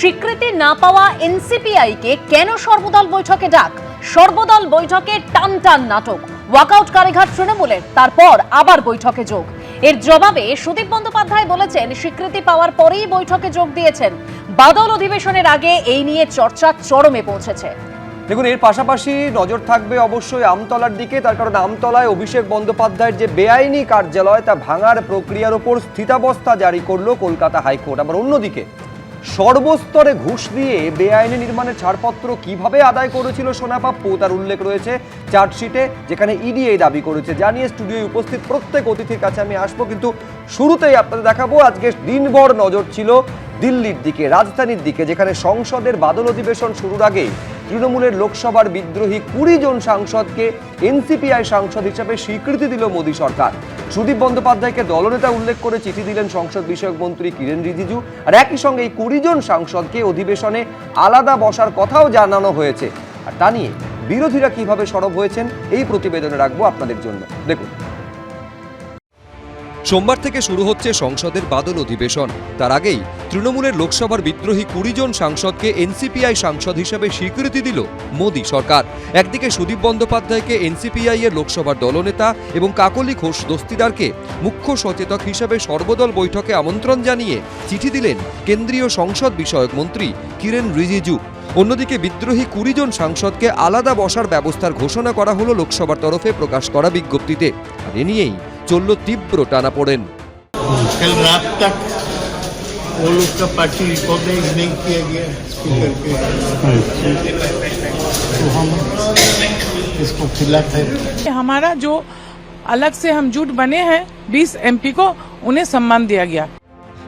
স্বীকৃতি না পাওয়া এনসিপিআইকে কেন সর্বদল বৈঠকে ডাক? সর্বদল বৈঠকে টান টান নাটক, ওয়াকআউট কালীঘাট তৃণমূলের, তারপর আবার বৈঠকে যোগ। এর জবাবে সুদীপ বন্দ্যোপাধ্যায় বলেছেন স্বীকৃতি পাওয়ার পরেই বৈঠকে যোগ দিয়েছেন। বাদল অধিবেশনের আগে এই নিয়ে চর্চা চরমে পৌঁছেছে। দেখুন, এর পাশাপাশি নজর থাকবে অবশ্যই আমতলার দিকে, তার কারণ আমতলায় অভিষেক বন্দ্যোপাধ্যায়ের যে বেআইনি কার্যালয় তা ভাঙার প্রক্রিয়ার ওপর স্থিতাবস্থা জারি করলো কলকাতা হাইকোর্ট। আবার অন্যদিকে সর্বস্তরে ঘুষ দিয়ে বেআইনি নির্মাণের ছাড়পত্র কিভাবে আদায় করেছিল সোনাপাপ্পু তার উল্লেখ রয়েছে চার্জশিটে, যেখানে ইডি এই দাবি করেছে। জানিয়ে স্টুডিওয় উপস্থিত প্রত্যেক অতিথির কাছে আমি আসবো, কিন্তু শুরুতেই আপনাদের দেখাবো আজকে দিনভর নজর ছিল দিল্লির দিকে, রাজধানীর দিকে, যেখানে সংসদের বাদল অধিবেশন শুরুর আগে তৃণমূলের লোকসভার বিদ্রোহী 20 জন সাংসদকে এনসিপিআই সাংসদ হিসেবে স্বীকৃতি দিল মোদী সরকার। সুদীপ বন্দ্যোপাধ্যায়কে দলনেতা উল্লেখ করে চিঠি দিলেন সংসদ বিষয়ক মন্ত্রী কিরেন রিজিজু। আর একই সঙ্গে এই 20 জন সাংসদকে অধিবেশনে আলাদা বসার কথাও জানানো হয়েছে। আর তা নিয়ে বিরোধীরা কিভাবে সরব হয়েছেন এই প্রতিবেদনে রাখবো আপনাদের জন্য। দেখুন, সোমবার থেকে শুরু হচ্ছে সংসদের বাদল অধিবেশন। তার আগেই তৃণমূলের লোকসভার বিদ্রোহী 20 জন সাংসদকে এনসিপিআই সাংসদ হিসেবে স্বীকৃতি দিল মোদী সরকার। একদিকে সুদীপ বন্দ্যোপাধ্যায়কে এনসিপিআই এর লোকসভার দলনেতা এবং কাকলি ঘোষ দস্তিদারকে মুখ্য সচেতক হিসেবে সর্বদল বৈঠকে আমন্ত্রণ জানিয়ে চিঠি দিলেন কেন্দ্রীয় সংসদ বিষয়ক মন্ত্রী কিরেন রিজিজু। অন্যদিকে বিদ্রোহী 20 জন সাংসদকে আলাদা বসার ব্যবস্থার ঘোষণা করা হলো লোকসভার তরফে প্রকাশ করা বিজ্ঞপ্তিতে। আর এ নিয়েই চলল তীব্র টানাপোড়েন। कल रात तक वो लोग का पार्टी रिकॉग्नाइज नहीं किया गया स्पीकर के, तो हम इसको खिलाफ है। हमारा जो अलग से हम जुट बने हैं 20 एमपी को, उन्हें सम्मान दिया गया।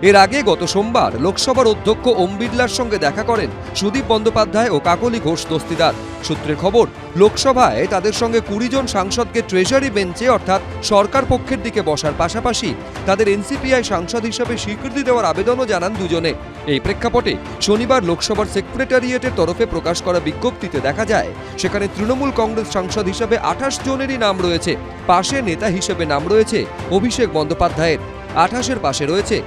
এর আগে গত সোমবার লোকসভার অধ্যক্ষ ওম বিড়লার সঙ্গে দেখা করেন সুদীপ বন্দ্যোপাধ্যায় ও কাকলি ঘোষ দস্তিদার। সূত্রের খবর, লোকসভায় তাদের সঙ্গে 20 জন সাংসদকে ট্রেজারি বেঞ্চে অর্থাৎ সরকার পক্ষের দিকে বসার পাশাপাশি তাদের এনসিপিআই সাংসদ হিসেবে স্বীকৃতি দেওয়ার আবেদনও জানান দুজনে। এই প্রেক্ষাপটে শনিবার লোকসভার সেক্রেটারিয়েটের তরফে প্রকাশ করা বিজ্ঞপ্তিতে দেখা যায় সেখানে তৃণমূল কংগ্রেস সাংসদ হিসেবে 28 জনেরই নাম রয়েছে। পাশে নেতা হিসেবে নাম রয়েছে অভিষেক বন্দ্যোপাধ্যায়ের। 28-এর পাশে রয়েছে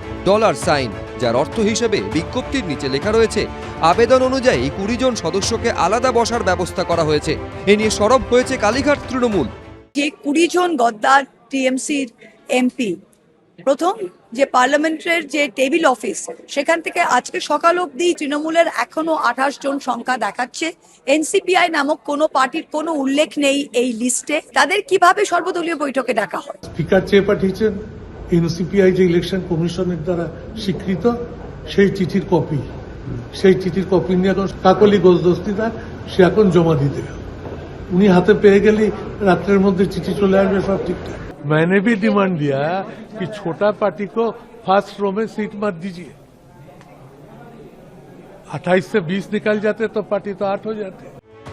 $সাইন, যার অর্থ হিসেবে বিজ্ঞপ্তির নিচে লেখা রয়েছে আবেদন অনুযায়ী 20 জন সদস্যকে আলাদা বসার ব্যবস্থা করা হয়েছে। এ নিয়ে সরব হয়েছে কালীঘাট তৃণমূল। যে 20 জন গদ্দার টিএমসির এমপি, প্রথম যে পার্লামেন্টের যে টেবিল অফিস, সেখান থেকে আজকে সকাল অবধি তৃণমূলের এখনো 28 জন সংখ্যা দেখাচ্ছে। এনসিপিআই নামক কোনো পার্টির কোনো উল্লেখ নেই এই লিস্টে। তাদের কিভাবে সর্বদলীয় বৈঠকে ডাকা হয়? স্পিকার চেয়ে পাঠিয়েছেন এনসিপিআই যে ইলেকশন কমিশনের দ্বারা স্বীকৃত সেই চিঠির কপি, সেই চিঠির কপি নিয়ে এখন কাকলি ঘোষ দস্তিদার সে এখন জমা দিতে গেল। উনি হাতে পেয়ে গেলেই রাত্রের মধ্যে চিঠি চলে আসবে, সব ঠিকঠাক। मैंने भी डिमांड दिया कि छोटा पार्टी को फर्स्ट रो में सीट मत दीजिए। 28 से 20 निकल जाते तो पार्टी तो 8 हो जाते।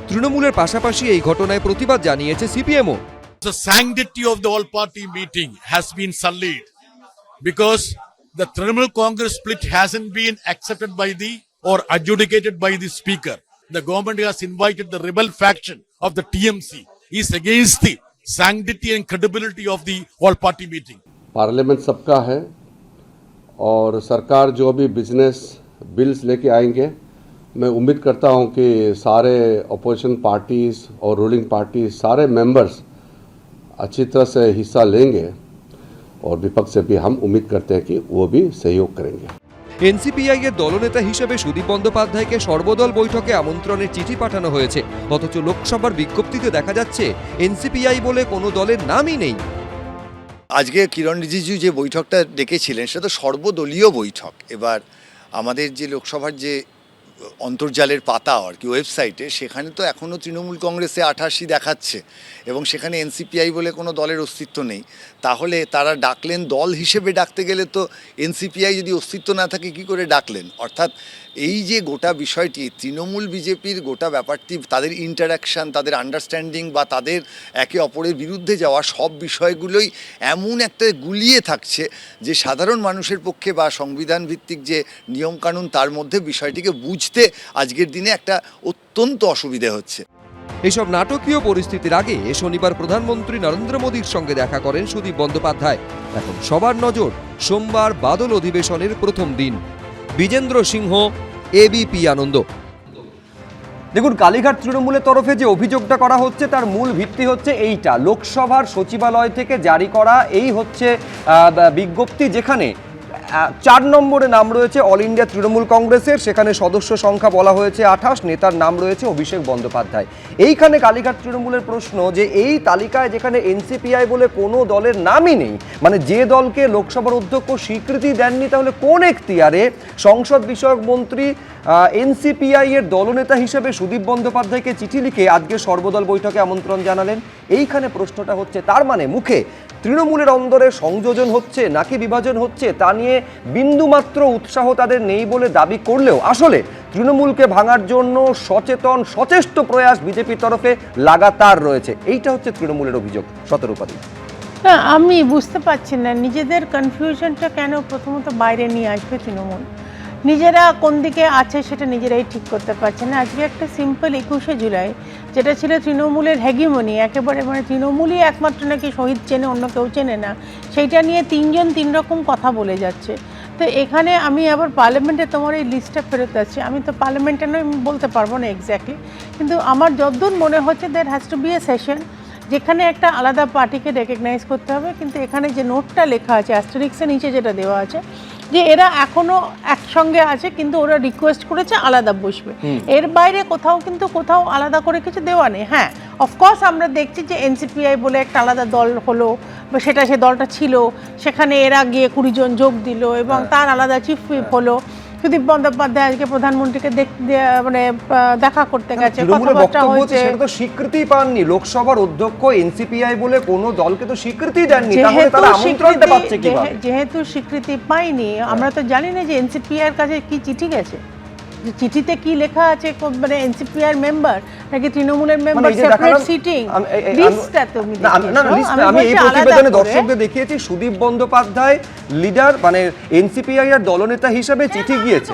তৃণমূলের পাশাপাশি এই ঘটনায় প্রতিবাদ জানিয়েছে সিপিএমও। The sanctity of the all-party meeting has been sullied because the Trinamool Congress split hasn't been accepted by the or adjudicated by the speaker. The government has invited the rebel faction of the TMC is against the sanctity and credibility of the all-party meeting. Parliament सबका है और सरकार जो भी business bills लेके आएंगे, मैं उम्मीद करता हूं कि सारे अपोजिशन पार्टीज और रूलिंग पार्टीज सारे मेंबर्स अच्छी तरह से हिस्सा लेंगे और विपक्ष से भी हम उम्मीद करते हैं कि वो भी सहयोग करेंगे। এনসিপিআই এর দলনেতা হিসেবে সুদীপ বন্দ্যোপাধ্যায়কে সর্বদল বৈঠকে আমন্ত্রণের চিঠি পাঠানো হয়েছে, অথচ লোকসভার বিজ্ঞপ্তিতে দেখা যাচ্ছে এনসিপিআই বলে কোনো দলের নামই নেই। আজকে কিরণ রিজিজু যে বৈঠকটা ডেকেছিলেন সেটা তো সর্বদলীয় বৈঠক। এবার আমাদের যে লোকসভার যে অন্তর্জালের পাতা আর কি ওয়েবসাইটে, সেখানে তো এখনও তৃণমূল কংগ্রেসে 88 দেখাচ্ছে এবং সেখানে এনসিপিআই বলে কোনো দলের অস্তিত্ব নেই। তাহলে তারা ডাকলেন দল হিসেবে, ডাকতে গেলে তো এনসিপিআই যদি অস্তিত্ব না থাকে কি করে ডাকলেন? অর্থাৎ এই যে গোটা বিষয়টি তৃণমূল বিজেপির গোটা ব্যাপারটি, তাদের ইন্টারাকশান, তাদের আন্ডারস্ট্যান্ডিং বা তাদের একে অপরের বিরুদ্ধে যাওয়া, সব বিষয়গুলোই এমন একটা গুলিয়ে থাকছে যে সাধারণ মানুষের পক্ষে বা সংবিধান ভিত্তিক যে নিয়মকানুন তার মধ্যে বিষয়টিকে বুঝতে আজকের দিনে একটা অত্যন্ত অসুবিধে হচ্ছে। এইসব নাটকীয় পরিস্থিতির আগে শনিবার প্রধানমন্ত্রী নরেন্দ্র মোদীর সঙ্গে দেখা করেন সুদীপ বন্দ্যোপাধ্যায়। এখন সবার নজর সোমবার বাদল অধিবেশনের প্রথম দিন। বিজেন্দ্র সিংহ, এবিপি আনন্দ। দেখুন, কালীঘাট তৃণমূলের তরফে যে অভিযোগটা করা হচ্ছে তার মূল ভিত্তি হচ্ছে এইটা, লোকসভার সচিবালয় থেকে জারি করা এই হচ্ছে বিজ্ঞপ্তি, যেখানে 4 নম্বরে নাম রয়েছে অল ইন্ডিয়া তৃণমূল কংগ্রেসের, সেখানে সদস্য সংখ্যা বলা হয়েছে 28, নেতার নাম রয়েছে অভিষেক বন্দ্যোপাধ্যায়। এইখানে কালীঘাট তৃণমূলের প্রশ্ন যে এই তালিকায় যেখানে এনসিপিআই বলে কোনো দলের নামই নেই, মানে যে দলকে লোকসভার অধ্যক্ষ স্বীকৃতি দেননি, তাহলে কোন এখতিয়ারে সংসদ বিষয়ক মন্ত্রী এনসিপিআই এর দলনেতা হিসেবে সুদীপ বন্দ্যোপাধ্যায়কে চিঠি লিখে আজকে সর্বদল বৈঠকে আমন্ত্রণ জানালেন? এইখানে প্রশ্নটা হচ্ছে, তার মানে মুখে তৃণমূলের অন্দরে সংযোজন হচ্ছে নাকি বিভাজন হচ্ছে তা নিয়ে বিন্দুমাত্র উৎসাহ তাদের নেই বলে দাবি করলেও আসলে তৃণমূলকে ভাঙার জন্য সচেতন সচেষ্ট প্রয়াস বিজেপির তরফে লাগাতার রয়েছে। এইটা হচ্ছে তৃণমূলের অভিযোগ। শতরূপাদি, না, আমি বুঝতে পারছি না নিজেদের কনফিউশনটা কেন প্রথমত বাইরে নিয়ে আসবে তৃণমূল। নিজেরা কোন দিকে আছে সেটা নিজেরাই ঠিক করতে পারছে না। আজকে একটা সিম্পল 21শে জুলাই, যেটা ছিল তৃণমূলের হেগিমনি, একেবারে মানে তৃণমূলই একমাত্র নাকি শহীদ চেনে, অন্য কেউ চেনে না, সেইটা নিয়ে 3 জন 3 রকম কথা বলে যাচ্ছে। তো এখানে আমি আবার পার্লামেন্টে তোমার এই লিস্টটা ফেরত আসছি, আমি তো পার্লামেন্টে নয়, আমি বলতে পারবো না এক্স্যাক্টলি, কিন্তু আমার যতদূর মনে হচ্ছে that has to be a session যেখানে একটা আলাদা পার্টিকে রেকগনাইজ করতে হবে। কিন্তু এখানে যে নোটটা লেখা আছে অ্যাস্টারিক্সের নিচে যেটা দেওয়া আছে যে এরা এখনো একসঙ্গে আছে, কিন্তু ওরা রিকোয়েস্ট করেছে আলাদা বসবে, এর বাইরে কোথাও আলাদা করে কিছু দেওয়া নেই। হ্যাঁ, অফকোর্স আমরা দেখছি যে এনসিপিআই বলে একটা আলাদা দল হলো, বা সে দলটা ছিল, সেখানে এরা গিয়ে 20 জন যোগ দিল এবং তার আলাদা চিফ হুইপ হলো। সুদীপ বন্দ্যোপাধ্যায় আজকে প্রধানমন্ত্রীকে মানে দেখা করতে গেছে, কথাবার্তা হয়েছে। সেটা তো স্বীকৃতি পাননি, লোকসভার অধ্যক্ষ এনসিপিআই বলে কোনো দলকে তো স্বীকৃতি দেননি, তাহলে তারা আমন্ত্রণটা পাচ্ছে কিভাবে? যেহেতু স্বীকৃতি পাইনি, আমরা তো জানি না যে এনসিপিআই এর কাছে কি চিঠি গেছে, যে চিঠিতে কি লেখা আছে, মানে এনসিপিআই মেম্বার নাকি তৃণমূলের মেম্বার, সেপারেট সিটিং লিস্টটা তুমি আমি এই প্রতিবেদনে দর্শকদের দেখিয়েছি সুদীপ বন্দ্যোপাধ্যায় লিডার, মানে এনসিপিআই এর দলনেতা হিসেবে চিঠি গিয়েছে।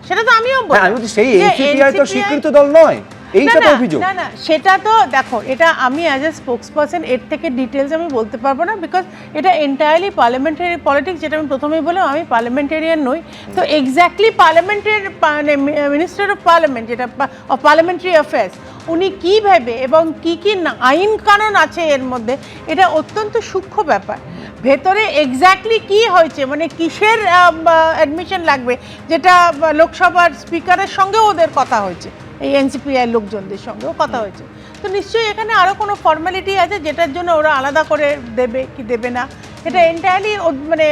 সেটা তো আমিও বলি, আমি বলছি সেই এনসিপিআই তো স্বীকৃত দল নয়, এইটা তো অভিযোগ। না, সেটা তো দেখো, এটা আমি অ্যাজ এ স্পোক্সপারসন এর থেকে ডিটেলস আমি বলতে পারবো না, বিকজ এটা এন্টায়ারলি পার্লামেন্টারি পলিটিক্স, যেটা আমি প্রথমেই বললাম আমি পার্লামেন্টারিয়ান নই। তো এক্স্যাক্টলি পার্লামেন্টের মিনিস্টার অফ পার্লামেন্ট, যেটা পার্লামেন্টারি অ্যাফেয়ার্স, উনি কী ভেবে এবং কী আইন কানুন আছে এর মধ্যে, এটা অত্যন্ত সূক্ষ্ম ব্যাপার। ভেতরে এক্স্যাক্টলি কী হয়েছে, মানে কিসের অ্যাডমিশন লাগবে, যেটা লোকসভার স্পিকারের সঙ্গেও ওদের কথা হয়েছে, এই এনসিপিআই লোকজনদের সঙ্গেও কথা হয়েছে। তো নিশ্চয়ই এখানে আরও কোনো ফর্মালিটি আছে যেটার জন্য ওরা আলাদা করে দেবে কি দেবে না, এটা এন্টায়ারলি মানে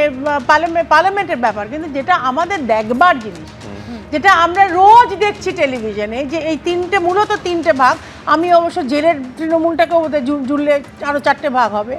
পার্লামেন্টের ব্যাপার। কিন্তু যেটা আমাদের দেখবার জিনিস, যেটা আমরা রোজ দেখছি টেলিভিশনে, যে এই মূলত তিনটে ভাগ, আমি অবশ্য জেলের তৃণমূলটাকে ওদের জুড়লে আরও 4টে ভাগ হবে,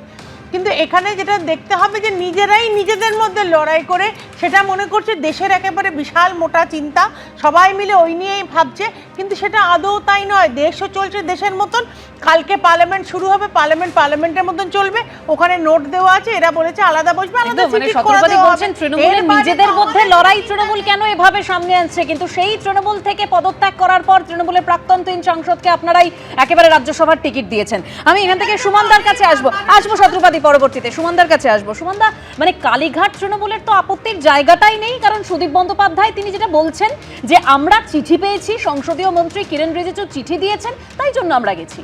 কিন্তু এখানে যেটা দেখতে হবে যে নিজেরাই নিজেদের মধ্যে লড়াই করে সেটা মনে করছে দেশের একেবারে বিশাল মোটা চিন্তা, সবাই মিলে ওই নিয়েই ভাবছে, কিন্তু সেটা আদৌ তাই নয়। দেশও চলছে দেশের মতন, কালকে পার্লামেন্ট শুরু হবে, পার্লামেন্টের মতন চলবে, ওখানে নোট দেওয়া আছে, এরা বলেছে আলাদা বসবে, আলাদা সিটি করে দেওয়া হবে। তৃণমূলের নিজেদের মধ্যে লড়াই তৃণমূল কেন এভাবে সামনে আনছে, কিন্তু সেই তৃণমূল থেকে পদত্যাগ করার পর তৃণমূলের প্রাক্তন 3 সাংসদকে আপনারাই একেবারে রাজ্যসভার টিকিট দিয়েছেন। আমি এখান থেকে সুমনদার কাছে আসবো শত্রুপাদি, পরবর্তীতে সুমনদার কাছে আসবো। সুমনদা, মানে কালীঘাট তৃণমূলের তো আপত্তির জায়গাটাই নেই, কারণ সুদীপ বন্দ্যোপাধ্যায় তিনি যেটা বলছেন যে আমরা চিঠি পেয়েছি, সংসদীয় মন্ত্রী কিরেন রিজিজু চিঠি দিয়েছেন, তাই জন্য আমরা গেছি।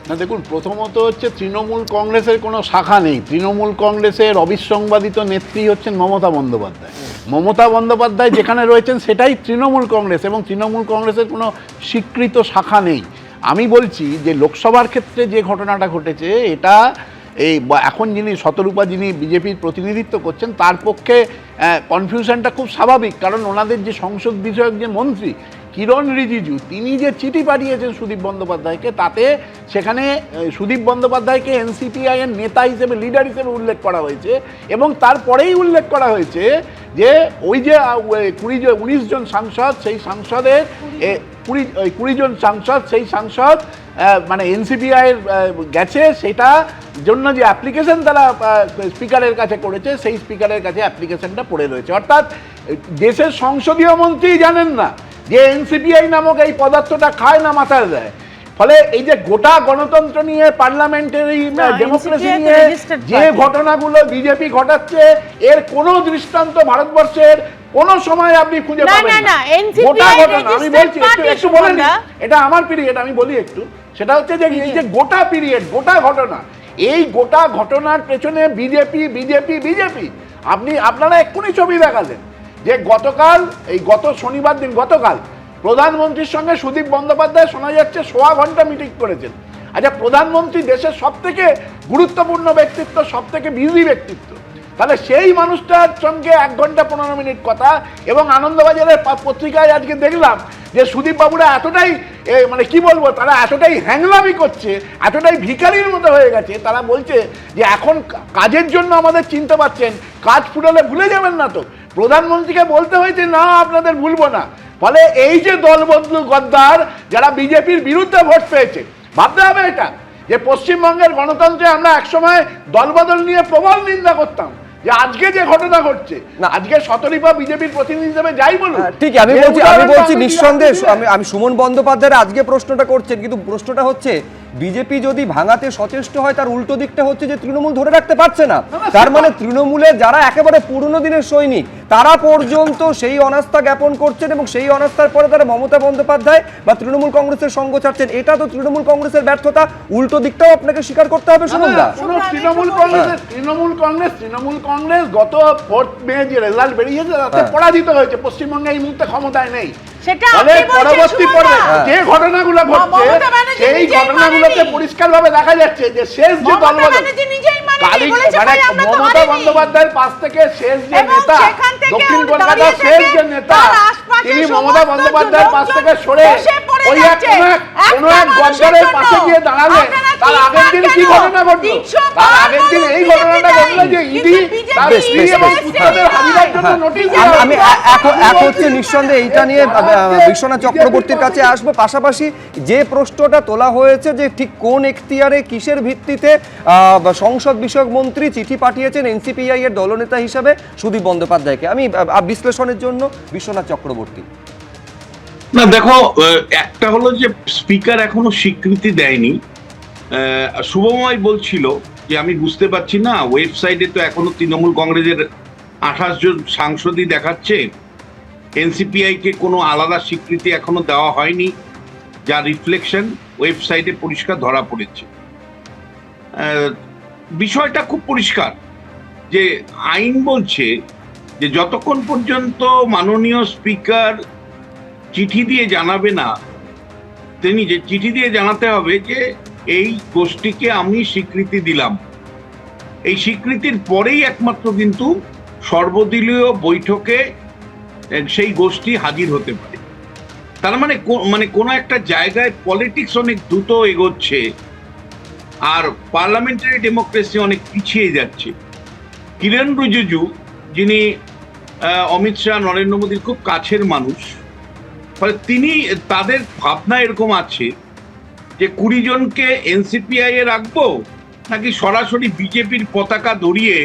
না, দেখুন, প্রথমত হচ্ছে তৃণমূল কংগ্রেসের কোনো শাখা নেই। তৃণমূল কংগ্রেসের অবিসংবাদিত নেত্রী হচ্ছেন মমতা বন্দ্যোপাধ্যায়। মমতা বন্দ্যোপাধ্যায় যেখানে রয়েছেন সেটাই তৃণমূল কংগ্রেস, এবং তৃণমূল কংগ্রেসের কোনো স্বীকৃত শাখা নেই। আমি বলছি যে লোকসভার ক্ষেত্রে যে ঘটনাটা ঘটেছে, এটা এখন শতরূপা যিনি বিজেপির প্রতিনিধিত্ব করছেন তার পক্ষে কনফিউশনটা খুব স্বাভাবিক, কারণ ওনাদের যে সংসদ বিষয়ক যে মন্ত্রী কিরণ রিজিজু, তিনি যে চিঠি পাঠিয়েছেন সুদীপ বন্দ্যোপাধ্যায়কে, তাতে সেখানে সুদীপ বন্দ্যোপাধ্যায়কে এনসিপিআই এর নেতা হিসেবে, লিডার হিসেবে উল্লেখ করা হয়েছে, এবং তারপরেই উল্লেখ করা হয়েছে যে ওই যে 19 জন সাংসদ, সেই সংসদের 20 জন সাংসদ, সেই সাংসদ মানে এনসিপিআই গেছে, সেটা জন্য যে অ্যাপ্লিকেশন তারা স্পিকারের কাছে করেছে, সেই স্পিকারের কাছে অ্যাপ্লিকেশনটা পড়ে রয়েছে। অর্থাৎ দেশের সংসদীয় মন্ত্রী জানেন না যে এনসিপিআই নামক এই পদার্থটা খায় না মাথায় দেয়। ফলে এই যে গোটা গণতন্ত্র নিয়ে, পার্লামেন্টারি ডেমোক্রেসি নিয়ে যে ঘটনাগুলো বিজেপি ঘটাচ্ছে, এর কোনো দৃষ্টান্ত ভারতবর্ষের কোনো সময় আপনি খুঁজে না, পাবেন না, না। না, NCPI গোটা ঘটনা আমি registered বলছি party, একটু বলে নিই। সুমনদা। এটা আমার পিরিয়ড, আমি বলি একটু। সেটা হচ্ছে যে এই যে গোটা পিরিয়ড, গোটা ঘটনা, এই গোটা ঘটনার পেছনে বিজেপি বিজেপি বিজেপি। আপনারা এক্ষুনি ছবি দেখালেন যে গত শনিবার দিন গতকাল প্রধানমন্ত্রীর সঙ্গে সুদীপ বন্দ্যোপাধ্যায় শোনা যাচ্ছে 1.25 ঘন্টা মিটিং করেছেন। আচ্ছা, প্রধানমন্ত্রী দেশের সব থেকে গুরুত্বপূর্ণ ব্যক্তিত্ব, সব থেকে বিজি ব্যক্তিত্ব, তাহলে সেই মানুষটার সঙ্গে 1 ঘন্টা 15 মিনিট কথা। এবং আনন্দবাজারের পত্রিকায় আজকে দেখলাম যে সুদীপ বাবুরা এতটাই মানে কি বলবো, তারা এতটাই হ্যাংলামি করছে, এতটাই ভিখারির মতো হয়ে গেছে, তারা বলছে যে এখন কাজের জন্য আমাদের চিনতে পারছেন, কাজ ফুরালে ভুলে যাবেন না তো। প্রধানমন্ত্রীকে বলতে হয়েছে না আপনাদের ভুলবো না। ফলে এই যে দলবদলু গদ্দার যারা বিজেপির বিরুদ্ধে ভোট পেয়েছে, ভাবতে হবে এটা যে পশ্চিমবঙ্গের গণতন্ত্রে আমরা একসময় দলবদল নিয়ে প্রবল নিন্দা করতাম, যে আজকে যে ঘটনা ঘটছে, আজকে শতরীপা বিজেপির প্রতিনিধি হিসেবে যাই বলুন, ঠিক আমি বলছি নিঃসন্দেহে আমি সুমন বন্দ্যোপাধ্যায়ের আজকে প্রশ্নটা করছেন, কিন্তু প্রশ্নটা হচ্ছে বিজেপি যদি ভাঙাতে সচেষ্ট হয় তার উল্টো দিকটা হচ্ছে যে তৃণমূল ধরে রাখতে পারছে না। তার মানে তৃণমূলের যারা একেবারে পুরনো দিনের সৈনিক তারা পর্যন্ত সেই অনাস্থা জ্ঞাপন করছেন এবং সেই অনাস্থার পরে তারা মমতা বন্দ্যোপাধ্যায় বা তৃণমূল কংগ্রেসের সঙ্গ ছাড়ছেন। এটা তো তৃণমূল কংগ্রেসের ব্যর্থতা, উল্টো দিকটাও আপনাকে স্বীকার করতে হবে। সুমনদা, তৃণমূল কংগ্রেস গত 4 মে যে রেজাল্ট বেরিয়েছে তাতে পরাজিত হয়েছে, পশ্চিমবঙ্গে এই মুহূর্তে ক্ষমতায় নেই। পরবর্তী পর্বে যে ঘটনাগুলো ঘটছে সেই ঘটনাগুলোতে পরিষ্কারভাবে দেখা যাচ্ছে যে শেষ যে দলবদল, মমতা বন্দ্যোপাধ্যায়ের পাশ থেকে শেষ যে নেতা, দক্ষিণ কলকাতার শেষ যে নেতা, তিনি মমতা বন্দ্যোপাধ্যায়ের পাশ থেকে সরে ওই কোনো এক গদ্দারের পাশে গিয়ে দাঁড়ালেন। তার আগের দিন কি ঘটনা ঘটলো? তার আগের দিন এই ঘটনাটা ঘটলো যে ইডি তার স্ত্রী এবং পুত্রদের হাজিরার জন্য নোটিশ দেওয়া। আমি এক হচ্ছে নিঃসন্দেহে এইটা নিয়ে বিশ্বনাথ চক্রবর্তীর কাছে আসবো। পাশাপাশি যে প্রশ্নটা তোলা হয়েছে যে ঠিক কোন এখতিয়ারে কিসের ভিত্তিতে সংসদ বিষয়ক মন্ত্রী চিঠি পাঠিয়েছেন এনসিপিআই এর দলনেতা হিসেবে সুদীপ বন্দ্যোপাধ্যায়কে, আমি বিশ্লেষণের জন্য বিশ্বনাথ চক্রবর্তী। না দেখো, একটা হলো যে স্পিকার এখনো স্বীকৃতি দেয়নি। শুভময় বলছিল যে আমি বুঝতে পারছি না, ওয়েবসাইটে তো এখনো তৃণমূল কংগ্রেসের 28 জন সাংসদই দেখাচ্ছে, এনসিপিআই কে কোনো আলাদা স্বীকৃতি এখনো দেওয়া হয়নি, যার রিফ্লেকশন ওয়েবসাইটে পরিষ্কার ধরা পড়েছে। বিষয়টা খুব পরিষ্কার যে আইন বলছে যে যতক্ষণ পর্যন্ত মাননীয় স্পিকার চিঠি দিয়ে জানাবে না, তিনি যে চিঠি দিয়ে জানাতে হবে যে এই গোষ্ঠীকে আমি স্বীকৃতি দিলাম। এই স্বীকৃতির পরেই একমাত্র কিন্তু সর্বদলীয় বৈঠকে সেই গোষ্ঠী হাজির হতে পারে। তার মানে কোনো একটা জায়গায় পলিটিক্স অনেক দ্রুত এগোচ্ছে আর পার্লামেন্টারি ডেমোক্রেসি অনেক পিছিয়ে যাচ্ছে। কিরেন রিজিজু, যিনি অমিত শাহ নরেন্দ্র মোদীর খুব কাছের মানুষ, ফলে তাদের ভাবনা এরকম আছে যে 20 জনকে এনসিপিআই এ রাখবো নাকি সরাসরি বিজেপির পতাকা ধরিয়ে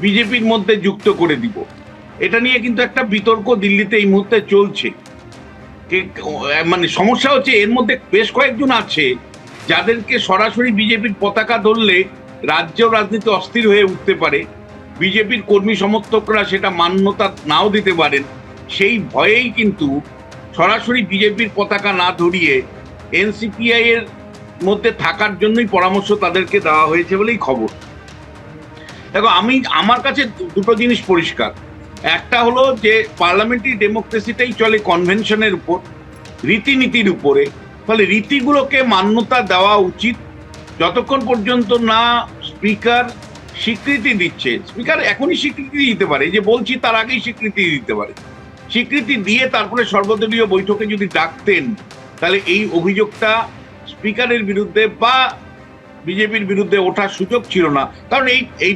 বিজেপির মধ্যে যুক্ত করে দিব। এটা নিয়ে কিন্তু একটা বিতর্ক দিল্লিতে এই মুহূর্তে চলছে। মানে সমস্যা হচ্ছে এর মধ্যে বেশ কয়েকজন আছে যাদেরকে সরাসরি বিজেপির পতাকা ধরলে রাজ্য রাজনীতি অস্থির হয়ে উঠতে পারে, বিজেপির কর্মী সমর্থকরা সেটা মান্যতা নাও দিতে পারেন। সেই ভয়েই কিন্তু সরাসরি বিজেপির পতাকা না ধরিয়ে এনসিপিআই এর মধ্যে থাকার জন্যই পরামর্শ তাদেরকে দেওয়া হয়েছে বলেই খবর। দেখো, আমার কাছে দুটো জিনিস পরিষ্কার। একটা হলো যে পার্লামেন্টারি ডেমোক্রেসিটাই চলে কনভেনশনের উপর, রীতিনীতির উপরে। ফলে রীতিগুলোকে মান্যতা দেওয়া উচিত যতক্ষণ পর্যন্ত না স্পিকার স্বীকৃতি দিচ্ছে। স্পিকার এখনই স্বীকৃতি দিতে পারে, যে বলছি তার আগেই স্বীকৃতি দিতে পারে। স্বীকৃতি দিয়ে তারপরে সর্বদলীয় বৈঠকে যদি ডাকতেন তাহলে এই অভিযোগটা স্পিকারের বিরুদ্ধে বা বিজেপির বিরুদ্ধে ওঠার সুযোগ ছিল না। কারণ এই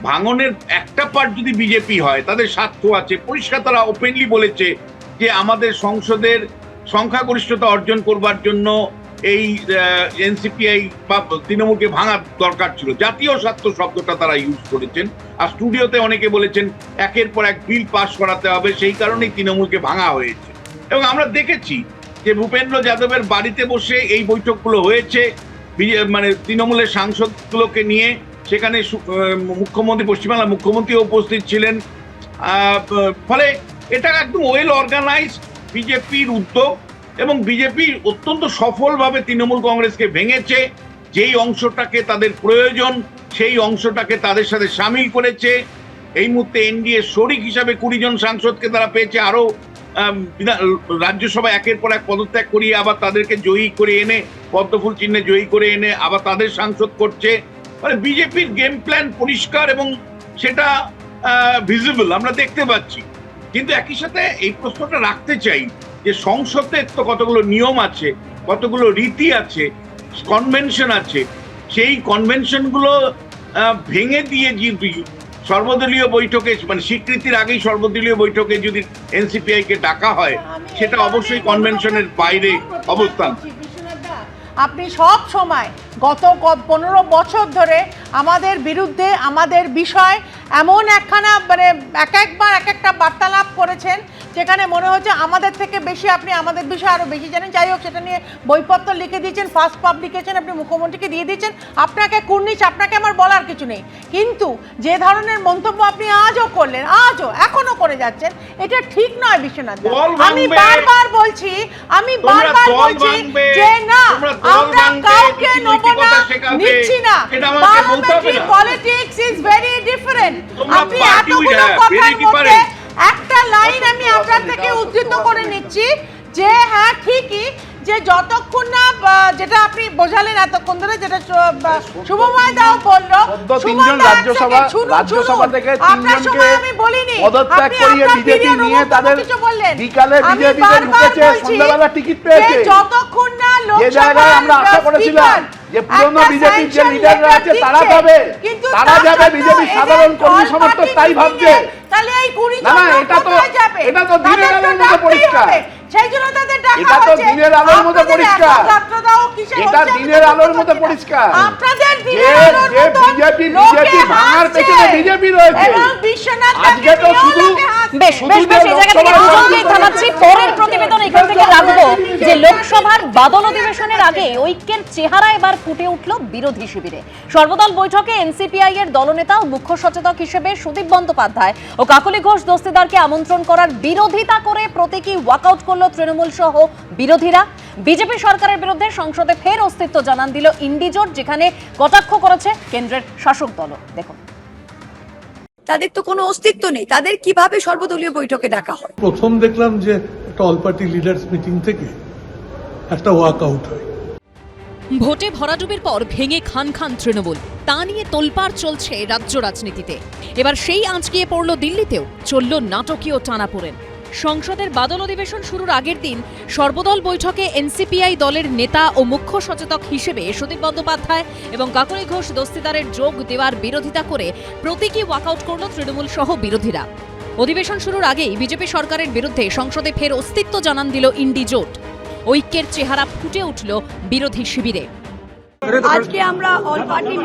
ভাঙনের একটা পার্ট যদি বিজেপি হয়, তাদের স্বার্থ আছে পরিষ্কার। তারা ওপেনলি বলেছে যে আমাদের সংসদের সংখ্যাগরিষ্ঠতা অর্জন করবার জন্য এই এনসিপিআই বা তৃণমূলকে ভাঙার দরকার ছিল। জাতীয় স্বার্থ শব্দটা তারা ইউজ করেছেন। আর স্টুডিওতে অনেকে বলেছেন একের পর এক বিল পাস করাতে হবে, সেই কারণেই তৃণমূলকে ভাঙা হয়েছে। এবং আমরা দেখেছি যে ভূপেন্দ্র যাদবের বাড়িতে বসে এই বৈঠকগুলো হয়েছে, মানে তৃণমূলের সাংসদগুলোকে নিয়ে। সেখানে মুখ্যমন্ত্রী, পশ্চিমবাংলার মুখ্যমন্ত্রী উপস্থিত ছিলেন, ফলে এটা একদম ওয়েল অর্গানাইজড বিজেপির উদ্যোগ এবং বিজেপি অত্যন্ত সফলভাবে তৃণমূল কংগ্রেসকে ভেঙেছে। যেই অংশটাকে তাদের প্রয়োজন সেই অংশটাকে তাদের সাথে সামিল করেছে। এই মুহূর্তে এনডিএ শরিক হিসাবে 20 জন সাংসদকে তারা পেয়েছে, আরো রাজ্যসভা একের পর এক পদত্যাগ করিয়ে আবার তাদেরকে জয়ী করে এনে পদ্মফুল চিহ্নে জয়ী করে এনে আবার তাদের সাংসদ করছে। মানে বিজেপির গেম প্ল্যান পরিষ্কার এবং সেটা ভিজিবল আমরা দেখতে পাচ্ছি। কিন্তু একই সাথে এই প্রশ্নটা রাখতে চাই যে সংসদে তো কতগুলো নিয়ম আছে, কতগুলো রীতি আছে, কনভেনশন আছে। সেই কনভেনশনগুলো ভেঙে দিয়ে যদি সর্বদলীয় বৈঠকে মানে স্বীকৃতির আগেই সর্বদলীয় বৈঠকে যদি এনসিপিআই কে ডাকা হয় সেটা অবশ্যই কনভেনশনের বাইরে অবস্থান। আপনি সব সময় গত 15 বছর ধরে আমাদের বিরুদ্ধে আমাদের বিষয় এমন একখানা মানে একবার এক একটা বার্তালাপ করেছেন যেখানে মনে হচ্ছে আমাদের থেকে বেশি আপনি আমাদের বিষয়ে আরও বেশি জানেন। যাই হোক, সেটা নিয়ে বইপত্র লিখে দিয়েছেন, ফার্স্ট পাবলিকেশন আপনি মুখ্যমন্ত্রীকে দিয়ে দিয়েছেন। আপনাকে কুর্নিশ, আপনাকে আমার বলার কিছু নেই। কিন্তু যে ধরনের মন্তব্য আপনি আজও করলেন, আজও এখনো করে যাচ্ছেন, এটা ঠিক নয় বিশ্বনাথ। আমি বারবার বলছি যে না, আমরা কাউকে নেব না, নিচ্ছি না। Parliamentary politics is very different. আপনি এতগুলো কথার মধ্যে একটা লাইন আমি আপনার থেকে উদ্ধৃত করে নিচ্ছি যে হ্যাঁ ঠিকই, যে যতক্ষণ না যেটা আপনি বোঝালেন এতক্ষণ ধরে, যেটা শুভময় দাও বললো, রাজ্যসভা থেকে 3 জনকে পদত্যাগ করিয়ে বিজেপি নিয়ে তাদের বিকালে বিজেপিতে ঢুকেছে, সন্ধ্যাবেলা টিকিট পেয়েছে। যতক্ষণ না যে জায়গায় আমরা আশা করেছিলাম যে পুরনো বিজেপির যে লিডাররা আছে তারা যাবে বিজেপির সাধারণ কর্মী সমর্থক তাই ভাবছে। তাহলে এই 20 না, এটা তো দিনের আলোর মধ্যে পরিষ্কার। সেই জন্য তাদের ডাকা এটা তো হচ্ছে। দিনের আলোর মধ্যে পরিষ্কার। এটা দিনের আলোর মধ্যে পরিষ্কার। আপনাদের দিনের আলোর মধ্যে বিজেপি ভাঙার পেছনে বিজেপি রয়েছে। আজকে তো শুধু বেশ এই জায়গা থেকে দুজনকেই থামাচ্ছি। পরের প্রতিবেদন এখান থেকে রাখবো যে লোকসভার বাদল অধিবেশনের আগে ঐক্যের চেহারা এবার ফুটে উঠল বিরোধী শিবিরে। সর্বদল বৈঠকে এনসিপিআই এর দলনেতা ও মুখ্য সচেতক হিসেবে সুদীপ বন্দ্যোপাধ্যায় ও কাকলি ঘোষ দস্তিদারকে আমন্ত্রণ করার বিরোধিতা করে প্রতীকী ওয়াকআউট করল তৃণমূল সহ বিরোধীরা। বিজেপি সরকারের বিরুদ্ধে সংসদে ফের অস্তিত্ব জানান দিল ইন্ডি জোট, যেখানে কটাক্ষ করেছে কেন্দ্রের শাসক দল। দেখুন, তাদের তো কোনো অস্তিত্ব নেই, তাদের কিভাবে সর্বদলীয় বৈঠকে ডাকা হয়? প্রথম দেখলাম যে একটা অল পার্টি লিডার্স মিটিং থেকে একটা ওয়াকআউট হয়। ভোটে ভরাডুবির পর ভেঙে খান খান তৃণমূল, তা নিয়ে তোলপাড় চলছে রাজ্য রাজনীতিতে। এবার সেই আঁচকিয়ে পড়ল দিল্লিতেও, চলল নাটকীয় টানাপোড়েন। সংসদের বাদল অধিবেশন শুরুর আগের দিন সর্বদল বৈঠকে এনসিপিআই দলের নেতা ও মুখ্য সচেতক হিসেবে সুদীপ বন্দ্যোপাধ্যায় এবং কাকলি ঘোষ দস্তিদারের যোগ দেওয়ার বিরোধিতা করে প্রতীকী ওয়াকআউট করল তৃণমূল সহ বিরোধীরা। অধিবেশন শুরুর আগেই বিজেপি সরকারের বিরুদ্ধে সংসদে ফের অস্তিত্ব জানান দিল ইন্ডি জোট। ঐক্যের চেহারা ফুটে উঠল বিরোধী শিবিরে। আজকে আমরা অল পার্টি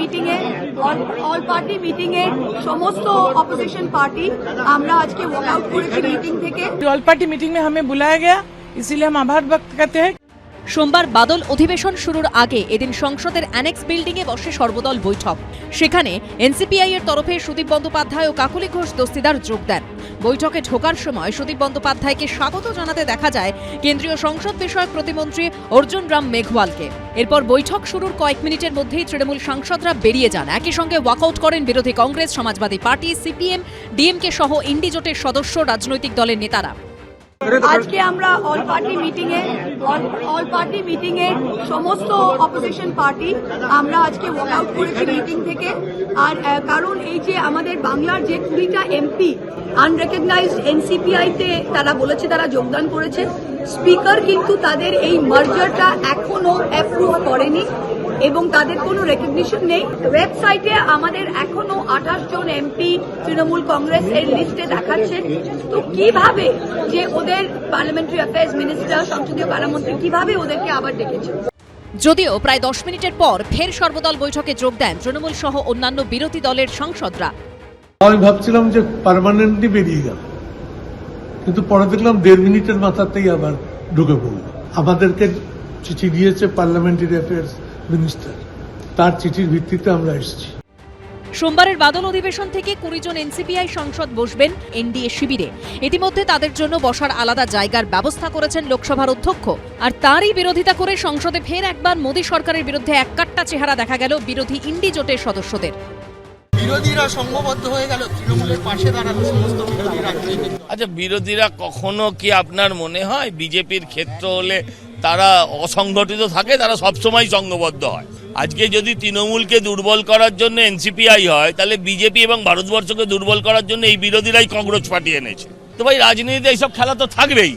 মিটিং এ সমস্ত অপোজিশন পার্টি আমরা আজকে ওয়াকআউট করেছি মিটিং থেকে। ऑल पार्टी मीटिंग में हमें बुलाया गया, इसीलिए हम आभार व्यक्त करते हैं। সোমবার বাদল অধিবেশন শুরুর আগে এদিন সংসদের অ্যানেক্স বিল্ডিং এ বসে সর্বদল বৈঠক। সেখানে এনসিপিআই এর তরফে সুদীপ বন্দ্যোপাধ্যায় ও কাকলি ঘোষ দস্তিদার যোগ দেন। বৈঠকে ঢোকার সময় সুদীপ বন্দ্যোপাধ্যায়কে স্বাগত জানাতে দেখা যায় কেন্দ্রীয় সংসদ বিষয়ক প্রতিমন্ত্রী অর্জুন রাম মেঘওয়ালকে। এরপর বৈঠক শুরুর কয়েক মিনিটের মধ্যেই তৃণমূল সাংসদরা বেরিয়ে যান। একই সঙ্গে ওয়াকআউট করেন বিরোধী কংগ্রেস, সমাজবাদী পার্টি, সিপিএম, ডিএমকে সহ ইন্ডি জোটের সদস্য রাজনৈতিক দলের নেতারা। আজকে আমরা অল পার্টি মিটিং এ সমস্ত অপোজিশন পার্টি আমরা আজকে ওয়াকআউট করেছি মিটিং থেকে। আর কারণ এই যে আমাদের বাংলার যে 20টা এমপি আনরেকগনাইজড এনসিপিআই তে তারা বলেছে তারা যোগদান করেছে, স্পিকার কিন্তু তাদের এই মার্জারটা এখনো অ্যাপ্রুভ করেনি এবং তাদের কোনো রেকগনিশন নেই। ওয়েবসাইটে আমাদের এখনো 28 জন এমপি তৃণমূল কংগ্রেস এর লিস্টে দেখাচ্ছে। তো কিভাবে যে ওদের পার্লামেন্টারি অ্যাফেয়ার্স মিনিস্টার, সংসদীয় কারামন্ত্রী কিভাবে ওদেরকে আবার ডেকেছে? যদিও প্রায় 10 মিনিটের পর ফের সর্বদল বৈঠকে যোগ দেন তৃণমূল সহ অন্যান্য বিরোধী দলের সাংসদরা। আমি ভাবছিলাম যে পার্মানেন্টলি বেরিয়ে গেল, কিন্তু পরে দেখলাম 1.5 মিনিটের মাথাতেই আবার ঢুকে পড়ল। আমাদেরকে চিঠি দিয়েছে পার্লামেন্টারি অ্যাফেয়ার্স মিনিস্টার, তার চিঠির ভিত্তিতে আমরা এসেছি। সোমবারের বাদল অধিবেশন থেকে 20 জন এনসিপিআই সাংসদ বসবেন এনডিএ শিবিরে। ইতিমধ্যে তাদের জন্য বসার আলাদা জায়গার ব্যবস্থা করেছেন লোকসভার অধ্যক্ষ। আর তারই বিরোধিতা করে সংসদে ফের একবার মোদী সরকারের বিরুদ্ধে এককাট্টা চেহারা দেখা গেল বিরোধী ইন্ডি জোটের সদস্যদের। বিরোধীরা সংঘবদ্ধ হয়ে গেল, তৃণমূলের পাশে দাঁড়ালো সমস্ত বিরোধী রাজনীতি। আচ্ছা, বিরোধীরা কখনো কি আপনার মনে হয় বিজেপির ক্ষেত্র হলে তারা অসংগঠিত থাকে? তারা সবসময় সংঘবদ্ধ হয়। আজকে যদি তৃণমূলকে দুর্বল করার জন্য এনসিপিআই হয়, তাহলে বিজেপি এবং ভারতবর্ষকে দুর্বল করার জন্য এই বিরোধীরাই কংগ্রেস পার্টি এনেছে। তো ভাই, রাজনীতিতে এইসব খেলা তো থাকবেই।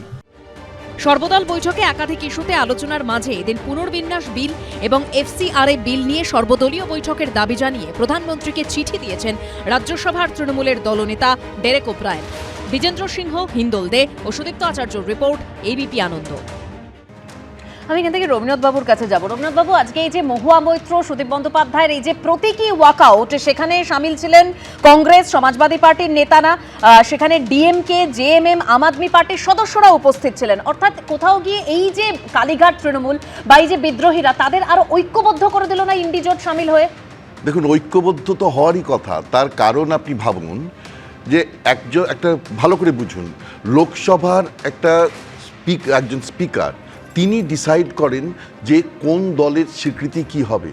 সর্বদল বৈঠকে একাধিক ইস্যুতে আলোচনার মাঝে এদিন পুনর্বিন্যাস বিল এবং এফসিআরএ বিল নিয়ে সর্বদলীয় বৈঠকের দাবি জানিয়ে প্রধানমন্ত্রীকে চিঠি দিয়েছেন রাজ্যসভার তৃণমূলের দলনেতা ডেরেক ওব্রায়েন। বিজেন্দ্র সিংহ, হিন্দোল দে ও সুদীপ্ত আচার্যর রিপোর্ট, এবিপি আনন্দ। আমি এখান থেকে রবীন্দ্রনাথ বাবুর কাছে যাব। রবীন্দ্রনাথ বাবু, আজকে এই যে মহুয়া মৈত্র, সুদীপ বন্দ্যোপাধ্যায়ের এই যে প্রতীকী ওয়াকআউট, সেখানে সামিল ছিলেন কংগ্রেস, সমাজবাদী পার্টির নেতারা, সেখানে ডিএমকে, জেএমএম, আম আদমি পার্টির সদস্যরা উপস্থিত ছিলেন। অর্থাৎ কোথাও গিয়ে এই যে কালীঘাট তৃণমূল বা এই যে বিদ্রোহীরা, তাদের আরো ঐক্যবদ্ধ করে দিল না ইন্ডি জোট সামিল হয়ে? দেখুন, ঐক্যবদ্ধ তো হওয়ারই কথা। তার কারণ আপনি ভাবুন যে একটা ভালো করে বুঝুন, লোকসভার একজন স্পিকার তিনি ডিসাইড করেন যে কোন দলের স্বীকৃতি কি হবে।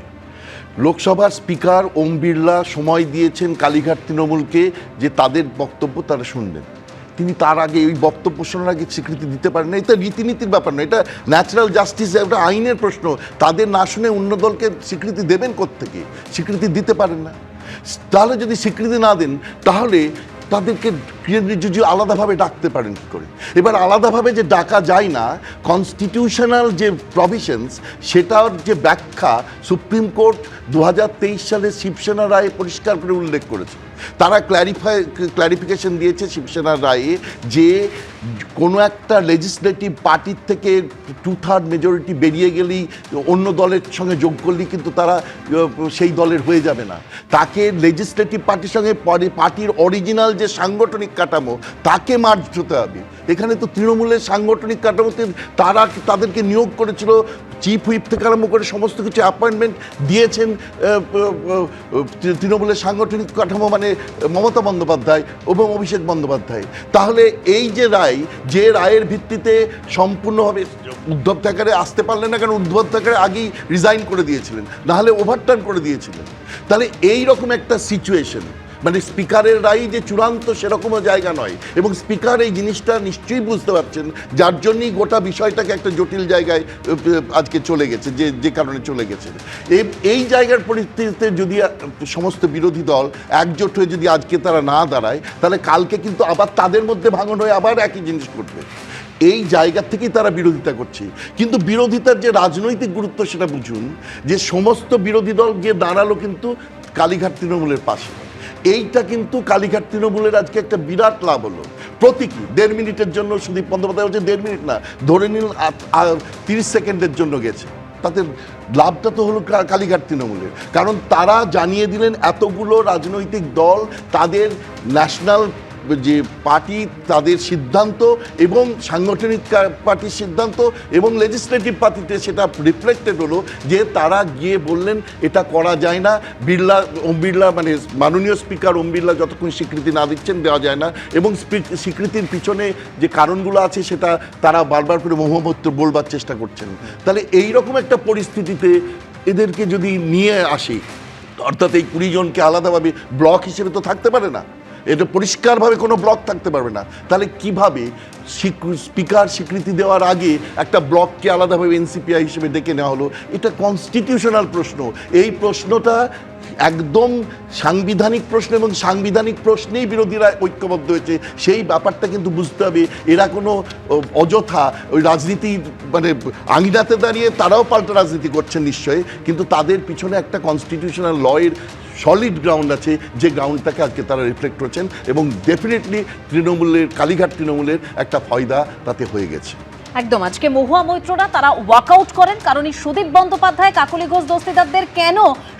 লোকসভার স্পিকার ওম বিড়লা সময় দিয়েছেন কালীঘাট তৃণমূলকে যে তাদের বক্তব্য তারা শুনবেন। তিনি তার আগে ওই বক্তব্য শোনার আগে স্বীকৃতি দিতে পারেন না। এটা রীতিনীতির ব্যাপার না, এটা ন্যাচারাল জাস্টিস, এটা আইনের প্রশ্ন। তাদের না শুনে অন্য দলকে স্বীকৃতি দেবেন কোত্থেকে? স্বীকৃতি দিতে পারেন না। তাহলে যদি স্বীকৃতি না দেন, তাহলে তাদেরকে আলাদাভাবে ডাকতে পারেন কী করে? এবার আলাদাভাবে যে ডাকা যায় না, কনস্টিটিউশনাল যে প্রভিশনস, সেটার যে ব্যাখ্যা সুপ্রিম কোর্ট 2023 সালে শিবসেনা রায়ে পরিষ্কার করে উল্লেখ করেছে। তারা ক্ল্যারিফিকেশন দিয়েছে শিবসেনার রায়ে যে কোনো একটা লেজিসলেটিভ পার্টির থেকে 2/3 মেজরিটি বেরিয়ে গেলেই অন্য দলের সঙ্গে যোগ করলেই কিন্তু তারা সেই দলের হয়ে যাবে না। তাকে লেজিসলেটিভ পার্টির সঙ্গে পার্টির অরিজিনাল যে সাংগঠনিক কাঠামো তাকে মার্জ হতে হবে। এখানে তো তৃণমূলের সাংগঠনিক কাঠামোতে তাদেরকে নিয়োগ করেছিল, চিফ হুইপ থেকে আরম্ভ করে সমস্ত কিছু অ্যাপয়েন্টমেন্ট দিয়েছেন তৃণমূলের সাংগঠনিক কাঠামো, মানে মমতা বন্দ্যোপাধ্যায় এবং অভিষেক বন্দ্যোপাধ্যায়। তাহলে এই যে রায়, যে রায়ের ভিত্তিতে সম্পূর্ণভাবে উদ্ধব ঠাকরে আসতে পারলেন না, কারণ উদ্ধব ঠাকরে আগেই রিজাইন করে দিয়েছিলেন, নাহলে ওভারটার্ন করে দিয়েছিলেন। তাহলে এই রকম একটা সিচুয়েশন, মানে স্পিকারের রায় যে চূড়ান্ত সেরকমও জায়গা নয়, এবং স্পিকার এই জিনিসটা নিশ্চয়ই বুঝতে পারছেন, যার জন্যই গোটা বিষয়টাকে একটা জটিল জায়গায় আজকে চলে গেছে, যে কারণে চলে গেছে। এই জায়গার পরিস্থিতিতে যদি সমস্ত বিরোধী দল একজোট হয়ে যদি আজকে তারা না দাঁড়ায়, তাহলে কালকে কিন্তু আবার তাদের মধ্যে ভাঙন হয়ে আবার একই জিনিস ঘটবে। এই জায়গা থেকেই তারা বিরোধিতা করছে। কিন্তু বিরোধিতার যে রাজনৈতিক গুরুত্ব সেটা বুঝুন, যে সমস্ত বিরোধী দল গিয়ে দাঁড়ালো কিন্তু কালীঘাট তৃণমূলের পাশে। এইটা কিন্তু কালীঘাট তৃণমূলের আজকে একটা বিরাট লাভ হলো। প্রতীকী 1.5 মিনিটের জন্য সুদীপ বন্দ্যোপাধ্যায় হচ্ছে 1.5 মিনিট না, ধরে নিন 30 সেকেন্ডের জন্য গেছে, তাতে লাভটা তো হলো কালীঘাট তৃণমূলের। কারণ তারা জানিয়ে দিলেন এতগুলো রাজনৈতিক দল তাদের ন্যাশনাল যে পার্টি, তাদের সিদ্ধান্ত এবং সাংগঠনিক পার্টির সিদ্ধান্ত এবং লেজিসলেটিভ পার্টিতে সেটা রিফ্লেক্টেড হলো, যে তারা গিয়ে বললেন এটা করা যায় না। ওম বিড়লা, মানে মাননীয় স্পিকার ওম বিড়লা যতক্ষণ স্বীকৃতি না দিচ্ছেন দেওয়া যায় না, এবং স্বীকৃতির পিছনে যে কারণগুলো আছে সেটা তারা বারবার করে মহম্মদ বলবার চেষ্টা করছেন। তাহলে এই রকম একটা পরিস্থিতিতে এদেরকে যদি নিয়ে আসি, অর্থাৎ এই 20 জনকে আলাদাভাবে ব্লক হিসেবে তো থাকতে পারে না, এটা পরিষ্কারভাবে কোনো ব্লক থাকতে পারবে না। তাহলে কিভাবে স্পিকার স্বীকৃতি দেওয়ার আগে একটা ব্লককে আলাদাভাবে এনসিপিআই হিসেবে ডেকে নেওয়া হলো? এটা কনস্টিটিউশনাল প্রশ্ন। এই প্রশ্নটা একদম সাংবিধানিক প্রশ্ন, এবং সাংবিধানিক প্রশ্নেই বিরোধীরা ঐক্যবদ্ধ হয়েছে। সেই ব্যাপারটা কিন্তু বুঝতে হবে। এরা কোনো অযথা ওই রাজনীতি, মানে আঙিনাতে দাঁড়িয়ে তারাও পাল্টা রাজনীতি করছেন নিশ্চয়ই, কিন্তু তাদের পিছনে একটা কনস্টিটিউশনাল লয়ের সলিড গ্রাউন্ড আছে, যে গ্রাউন্ডটাকে আজকে তারা রিফ্লেক্ট করছেন, এবং ডেফিনেটলি তৃণমূলের, কালীঘাট তৃণমূলের একটা ফায়দা তাতে হয়ে গেছে। একদম। আজকে মহুয়া মৈত্ররা তারা ওয়াকআউট করেন, কারণ এই সুদীপ বন্দ্যোপাধ্যায়, কাকলি ঘোষ দস্তিদারদের কেন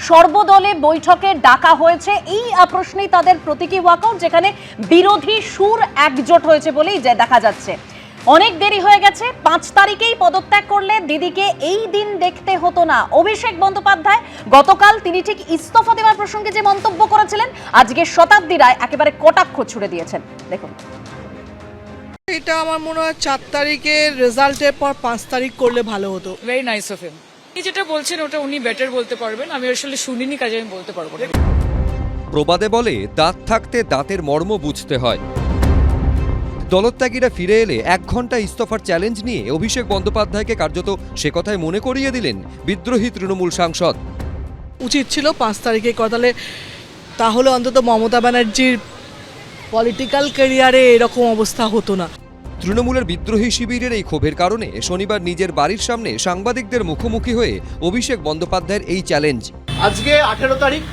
সর্বদলে বৈঠকে ডাকা হয়েছে, এই প্রশ্নেই তাদের প্রতীকী ওয়াকআউট, যেখানে বিরোধী সুর একজোট হয়েছে বলেই দেখা যাচ্ছে। অনেক দেরি হয়ে গেছে, ৫ তারিখেই পদত্যাগ করলে দিদিকে এই দিন দেখতে হতো না। অভিষেক বন্দ্যোপাধ্যায় গতকাল তিনি ঠিক ইস্তফা দেওয়ার প্রসঙ্গে যে মন্তব্য করেছিলেন, আজকে শতাব্দী রায় একেবারে কটাক্ষ ছুড়ে দিয়েছেন। দেখুন, এটা আমার মনে হয় ৪ তারিখের রেজাল্টের পর ৫ তারিখ করলে ভালো হতো। Very nice of him. উনি যেটা বলছেন ওটা উনি বেটার বলতে পারবেন, আমি আসলে শুনিনি, কাজে আমি বলতে পারবো না। প্রবাদে বলে দাঁত থাকতে দাঁতের মর্ম বুঝতে হয়। দলত্যাগীরা ফিরে এলে ১ ঘন্টা ইস্তফার চ্যালেঞ্জ নিয়ে অভিষেক বন্দ্যোপাধ্যায়কে কার্যত সে কথায় মনে করিয়ে দিলেন বিদ্রোহী তৃণমূল সাংসদ। উচিত ছিল ৫ তারিখে তাহলে অন্তত মমতা ব্যানার্জির পলিটিক্যাল ক্যারিয়ারে এরকম অবস্থা হতো না। তৃণমূলের বিদ্রোহী শিবিরের এই ক্ষোভের কারণে শনিবার নিজের বাড়ির সামনে সাংবাদিকদের মুখোমুখি হয়ে অভিষেক বন্দ্যোপাধ্যায়ের এই চ্যালেঞ্জ। আজকে ১৮ তারিখ,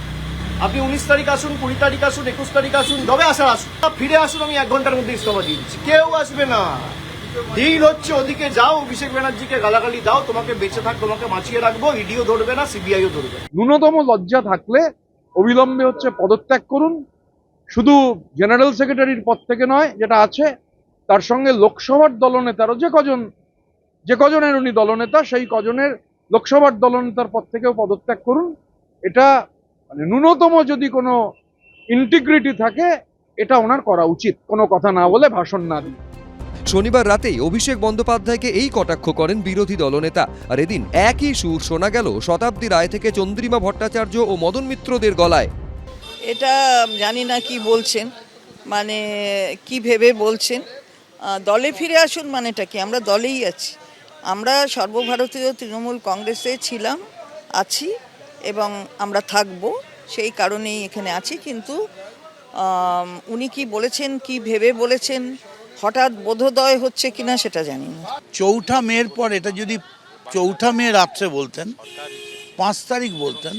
আপনি ১৯ তারিখ আসুন, ২০ তারিখ আসুন, ২১ তারিখ আসুন, যবে আসার আসুন, ফিরে আসুন, আমি ১ ঘন্টার মধ্যে ইস্তফা দিয়ে দিচ্ছি। কেউ আসবে না। ডিল হচ্ছে ওদিকে যাও, অভিষেক ব্যানার্জিকে গালাগালি দাও, তোমাকে বেঁচে থাক, তোমাকে বাঁচিয়ে রাখবো, ইডিও ধরবে না, সিবিআইও ধরবে না। ন্যূনতম লজ্জা থাকলে অবিলম্বে হচ্ছে পদত্যাগ করুন। শুধু জেনারেল সেক্রেটারির পদ থেকে নয়, যেটা আছে তার সঙ্গে লোকসভার দলনেতারও যে কজনের উনি দলনেতা, সেই কজনের লোকসভার দলনেতার পদ থেকেও পদত্যাগ করুন। এটা মানে ন্যূনতম যদি কোনো ইন্টিগ্রিটি থাকে, এটা ওনার করা উচিত, কোনো কথা না বলে, ভাষণ না দিয়ে। শনিবার রাতেই অভিষেক বন্দ্যোপাধ্যায়কে এই কটাক্ষ করেন বিরোধী দলনেতা। আর এদিন একই সুর শোনা গেল শতাব্দী রায় থেকে চন্দ্রিমা ভট্টাচার্য ও মদন মিত্রদের গলায়। এটা জানি না কি বলছেন, মানে কি ভেবে বলছেন। দলে ফিরে আসুন মানেটা কি? আমরা দলেই আছি। আমরা সর্বভারতীয় তৃণমূল কংগ্রেসে ছিলাম, আছি এবং আমরা থাকব, সেই কারণেই এখানে আছি। কিন্তু উনি কি বলেছেন, কি ভেবে বলেছেন, হঠাৎ বোধোদয় হচ্ছে কিনা সেটা জানি না। ৪ঠা মের পর এটা যদি ৪ঠা মে রাত্রে বলতেন, ৫ তারিখ বলতেন,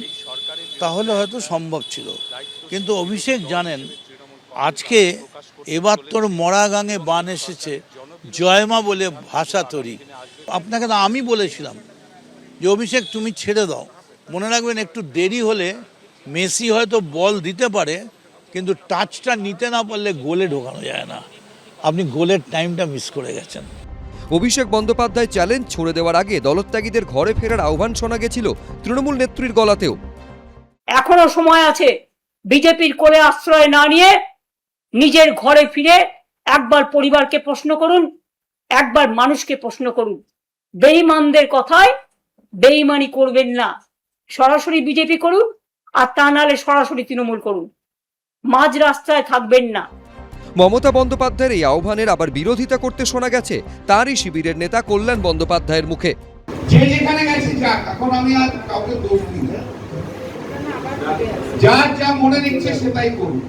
তাহলে হয়তো সম্ভব ছিল। কিন্তু অভিষেক জানেন আজকে এবার তোর মরা গাঙে বান এসেছে, জয়মা বলে ভাষা তরি। আপনাকে তো আমি বলেছিলাম যে অভিষেক তুমি ছেড়ে দাও, মনে রাখবেন একটু দেরি হলে মেসি হয়তো বল দিতে পারে, কিন্তু টাচটা নিতে না পারলে গোলে ঢোকানো যায় না। আপনি গোলের টাইমটা মিস করে গেছেন। অভিষেক বন্দ্যোপাধ্যায় চ্যালেঞ্জ ছুড়ে দেওয়ার আগে দলত্যাগীদের ঘরে ফেরার আহ্বান শোনা গেছিল তৃণমূল নেত্রীর গলাতেও। এখনো সময় আছে, বিজেপির কোলে আশ্রয় না নিয়ে নিজের ঘরে ফিরে একবার পরিবারকে প্রশ্ন করুন, একবার মানুষকে প্রশ্ন করুন। বেঈমানদের কথায় বেঈমানি করবেন না। সরাসরি বিজেপি করুন, আর তা নাহলে সরাসরি তৃণমূল করুন। মাঝ রাস্তায় থাকবেন না। মমতা বন্দ্যোপাধ্যায়ের এই আহ্বানের আবার বিরোধিতা করতে শোনা গেছে তারই শিবিরের নেতা কল্যাণ বন্দ্যোপাধ্যায়ের মুখে। যে যেখানে গেছে যাক, এখন আমি আর কাউকে দোষ দিই না। যার যা মনে নিচ্ছে সে তাই করুন।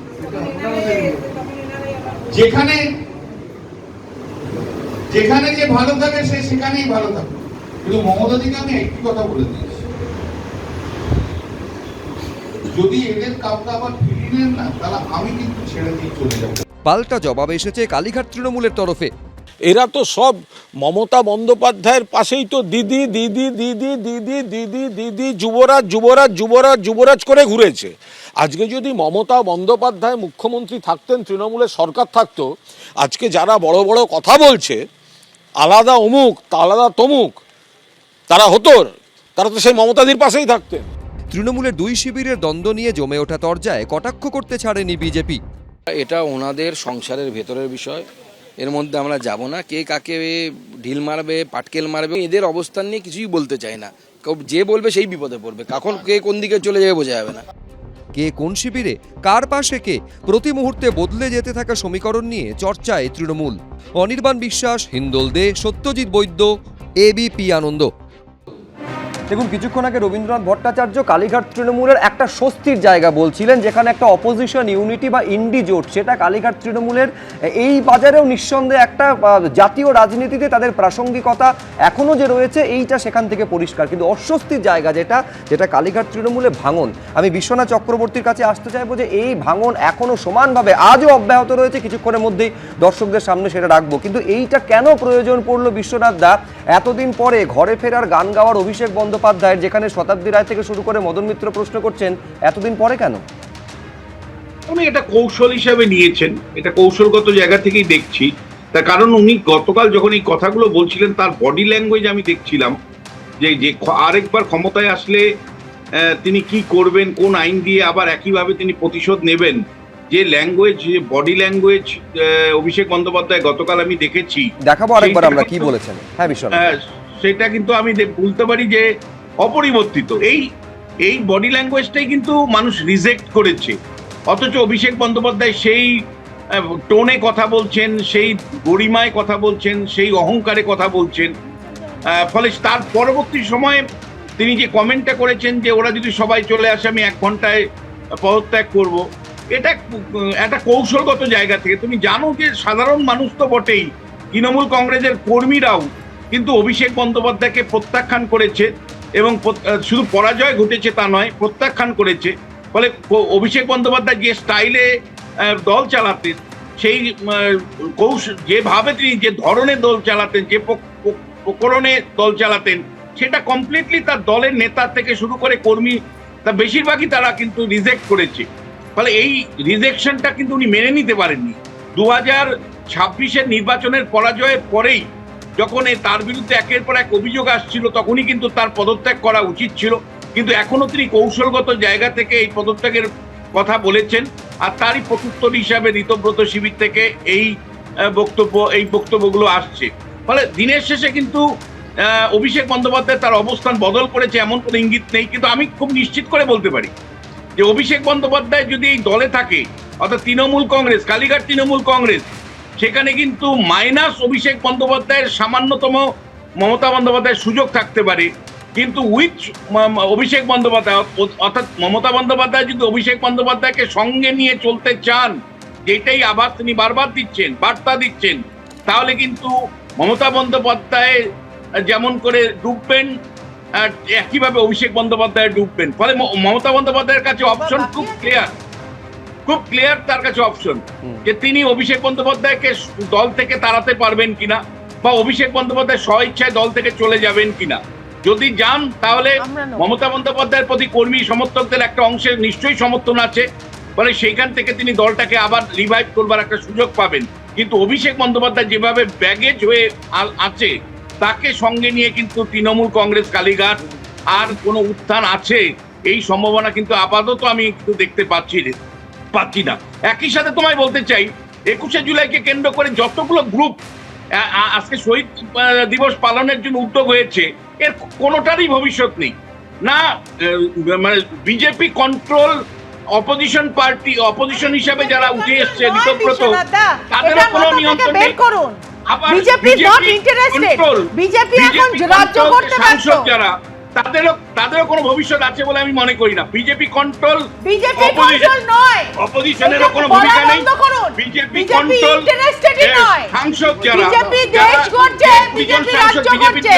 যেখানে যে ভালো থাকে সে সেখানেই ভালো থাকে। কিন্তু মমতা দিকে আমি একটি কথা বলে দিয়েছি, যদি এদের কাউকে আবার ফিরিয়ে নেন না, তাহলে আমি কিন্তু ছেড়ে দিয়ে চলে যাব। পাল্টা জবাব এসেছে কালীঘাট তৃণমূলের তরফে। এরা তো সব মমতা বন্দ্যোপাধ্যায়ের পাশেই তো দিদি দিদি দিদি দিদি দিদি দিদি যুবরাজ যুবরাজ যুবরাজ যুবরাজ করে ঘুরেছে। আজকে যদি মমতা বন্দ্যোপাধ্যায় মুখ্যমন্ত্রী থাকতেন, তৃণমূলের সরকার থাকতো, আজকে যারা বড় বড় কথা বলছে আলাদা অমুক আলাদা তমুক, তারা হতো, তারা তো সেই মমতাদির পাশেই থাকতেন। তৃণমূলের দুই শিবিরের দ্বন্দ্ব নিয়ে জমে ওঠা তরজায় কটাক্ষ করতে ছাড়েনি বিজেপি। এটা ওনাদের সংসারের ভেতরের বিষয়, এর মধ্যে আমরা যাব না। কে কাকে ঢিল মারবে, পাটকেল মারবে, এদের অবস্থান নিয়ে কিছুই বলতে চাই না। যে বলবে সেই বিপদে পড়বে, কখন কে কোন দিকে চলে যাবে বোঝা যাবে না। কে কোন শিবিরে, কার পাশে কে, প্রতি মুহূর্তে বদলে যেতে থাকা সমীকরণ নিয়ে চর্চায় তৃণমূল। অনির্বাণ বিশ্বাস, হিন্দোল দে, সত্যজিৎ বৈদ্য, এবিপি আনন্দ। দেখুন, কিছুক্ষণ আগে রবীন্দ্রনাথ ভট্টাচার্য কালীঘাট তৃণমূলের একটা স্বস্তির জায়গা বলছিলেন, যেখানে একটা অপোজিশন ইউনিটি বা ইন্ডি জোট, সেটা কালীঘাট তৃণমূলের এই বাজারেও নিঃসন্দেহে একটা জাতীয় রাজনীতিতে তাদের প্রাসঙ্গিকতা এখনও যে রয়েছে, এইটা সেখান থেকে পরিষ্কার। কিন্তু অস্বস্তির জায়গা যেটা কালীঘাট তৃণমূলে ভাঙন, আমি বিশ্বনাথ চক্রবর্তীর কাছে আসতে চাইবো যে এই ভাঙন এখনও সমানভাবে আজও অব্যাহত রয়েছে। কিছুক্ষণের মধ্যেই দর্শকদের সামনে সেটা রাখবো, কিন্তু এইটা কেন প্রয়োজন পড়লো বিশ্বনাথ দা এতদিন পরে ঘরে ফেরার গান গাওয়ার অভিষেক বন্দ্যোপাধ্যায়ের, যেখানে শতাব্দী রায় থেকে শুরু করে মদন মিত্র প্রশ্ন করছেন, এতদিন পরে কেন? উনি এটা কৌশল হিসাবে নিয়েছেন, এটা কৌশলগত জায়গা থেকেই দেখছি। তার কারণ উনি গতকাল যখন এই কথাগুলো বলছিলেন তার বডি ল্যাঙ্গুয়েজ আমি দেখছিলাম যে আরেকবার ক্ষমতায় আসলে তিনি কি করবেন, কোন আইন দিয়ে আবার একইভাবে তিনি প্রতিশোধ নেবেন, যে ল্যাঙ্গুয়েজ, যে বডি ল্যাঙ্গুয়েজ অভিষেক বন্দ্যোপাধ্যায় গতকাল আমি দেখেছি। দেখাবো আরেকবার আমরা কি বলেছেন। হ্যাঁ, বিশ্বনাথ, সেটা কিন্তু আমি বলতে পারি যে অপরিবর্তিত। এই বডি ল্যাঙ্গুয়েজটাই কিন্তু মানুষ রিজেক্ট করেছে, অথচ অভিষেক বন্দ্যোপাধ্যায় সেই টোনে কথা বলছেন, সেই গরিমায় কথা বলছেন, সেই অহংকারে কথা বলছেন। ফলে তার পরবর্তী সময়ে তিনি যে কমেন্টটা করেছেন যে ওরা যদি সবাই চলে আসে আমি 1 ঘন্টায় পদত্যাগ করব, এটা একটা কৌশলগত জায়গা থেকে। তুমি জানো যে সাধারণ মানুষ তো বটেই, তৃণমূল কংগ্রেসের কর্মীরাও কিন্তু অভিষেক বন্দ্যোপাধ্যায়কে প্রত্যাখ্যান করেছে, এবং শুধু পরাজয় ঘটেছে তা নয়, প্রত্যাখ্যান করেছে। ফলে অভিষেক বন্দ্যোপাধ্যায় যে স্টাইলে দল চালাতেন, সেই যেভাবে তিনি যে ধরনের দল চালাতেন, যে প্রকরণে দল চালাতেন, সেটা কমপ্লিটলি তার দলের নেতা থেকে শুরু করে কর্মী তা বেশিরভাগই তারা কিন্তু রিজেক্ট করেছে। ফলে এই রিজেকশনটা কিন্তু উনি মেনে নিতে পারেননি। 2026-এর নির্বাচনের পরাজয়ের পরেই যখন তার বিরুদ্ধে একের পর এক অভিযোগ আসছিল, তখনই কিন্তু তার পদত্যাগ করা উচিত ছিল, কিন্তু এখনো তিনি কৌশলগত জায়গা থেকে এই পদত্যাগের কথা বলেছেন। আর তারই প্রত্যুত্তর হিসাবে ঋতব্রত শিবির থেকে এই বক্তব্যগুলো আসছে। ফলে দিনের শেষে কিন্তু অভিষেক বন্দ্যোপাধ্যায় তার অবস্থান বদল করেছে এমন কোনো ইঙ্গিত নেই। কিন্তু আমি খুব নিশ্চিত করে বলতে পারি যে অভিষেক বন্দ্যোপাধ্যায় যদি এই দলে থাকে, অর্থাৎ তৃণমূল কংগ্রেস, কালীঘাট তৃণমূল কংগ্রেস, সেখানে কিন্তু মাইনাস অভিষেক বন্দ্যোপাধ্যায়ের সামান্যতম মমতা বন্দ্যোপাধ্যায়ের সুযোগ থাকতে পারে, কিন্তু উইথ অভিষেক বন্দ্যোপাধ্যায়, অর্থাৎ মমতা বন্দ্যোপাধ্যায় যদি অভিষেক বন্দ্যোপাধ্যায়কে সঙ্গে নিয়ে চলতে চান, যেটাই আবার তিনি বারবার দিচ্ছেন, বার্তা দিচ্ছেন, তাহলে কিন্তু মমতা বন্দ্যোপাধ্যায় যেমন করে ডুববেন, একইভাবে অভিষেক বন্দ্যোপাধ্যায় ডুববেন। ফলে মমতা বন্দ্যোপাধ্যায়ের কাছে অপশন খুব ক্লিয়ার, তার কাছে অপশন যে তিনি অভিষেক বন্দ্যোপাধ্যায়কে দল থেকে তাড়াতে পারবেন কিনা, বা অভিষেক বন্দ্যোপাধ্যায় স্বইচ্ছায় দল থেকে চলে যাবেন কিনা। যদি যান তাহলে মমতা বন্দ্যোপাধ্যায়ের প্রতি কর্মী সমর্থকদের একটা অংশের নিশ্চয়ই সমর্থন আছে, ফলে সেইখান থেকে তিনি দলটাকে আবার রিভাইভ করবার একটা সুযোগ পাবেন। কিন্তু অভিষেক বন্দ্যোপাধ্যায় যেভাবে ব্যাগেজ হয়ে আছে, তাকে সঙ্গে নিয়ে কিন্তু তৃণমূল কংগ্রেস কালীঘাট আর কোনো উত্থান আছে এই সম্ভাবনা কিন্তু আপাতত আমি কিন্তু দেখতে পাচ্ছি না। একই সাথে তোমায় বলতে চাই, 21শে জুলাইকে কেন্দ্র করে যতগুলো গ্রুপ আজকে শহীদ দিবস পালনের জন্য উদ্যোগ হয়েছে, এর কোনোটারই ভবিষ্যৎ নেই। না মানে BJP control opposition party, opposition হিসাবে যারা উঠে এসছে ঋতব্রত, তাদেরও কোনো নিয়ন্ত্রণ নেই। বিজেপি নট ইন্টারেস্টেড, বিজেপি এখন রাজ্য করতে ব্যস্ত, যারা তাদেরও কোনো ভবিষ্যৎ আছে বলে আমি মনে করি না। বিজেপি কন্ট্রোল নয়, অপোজিশনেরও কোনো ভূমিকা নেই। বিজেপি কন্ট্রোল সাংসদ যারা, বিজেপি দেশ করছে, বিজেপি রাজ্য করছে,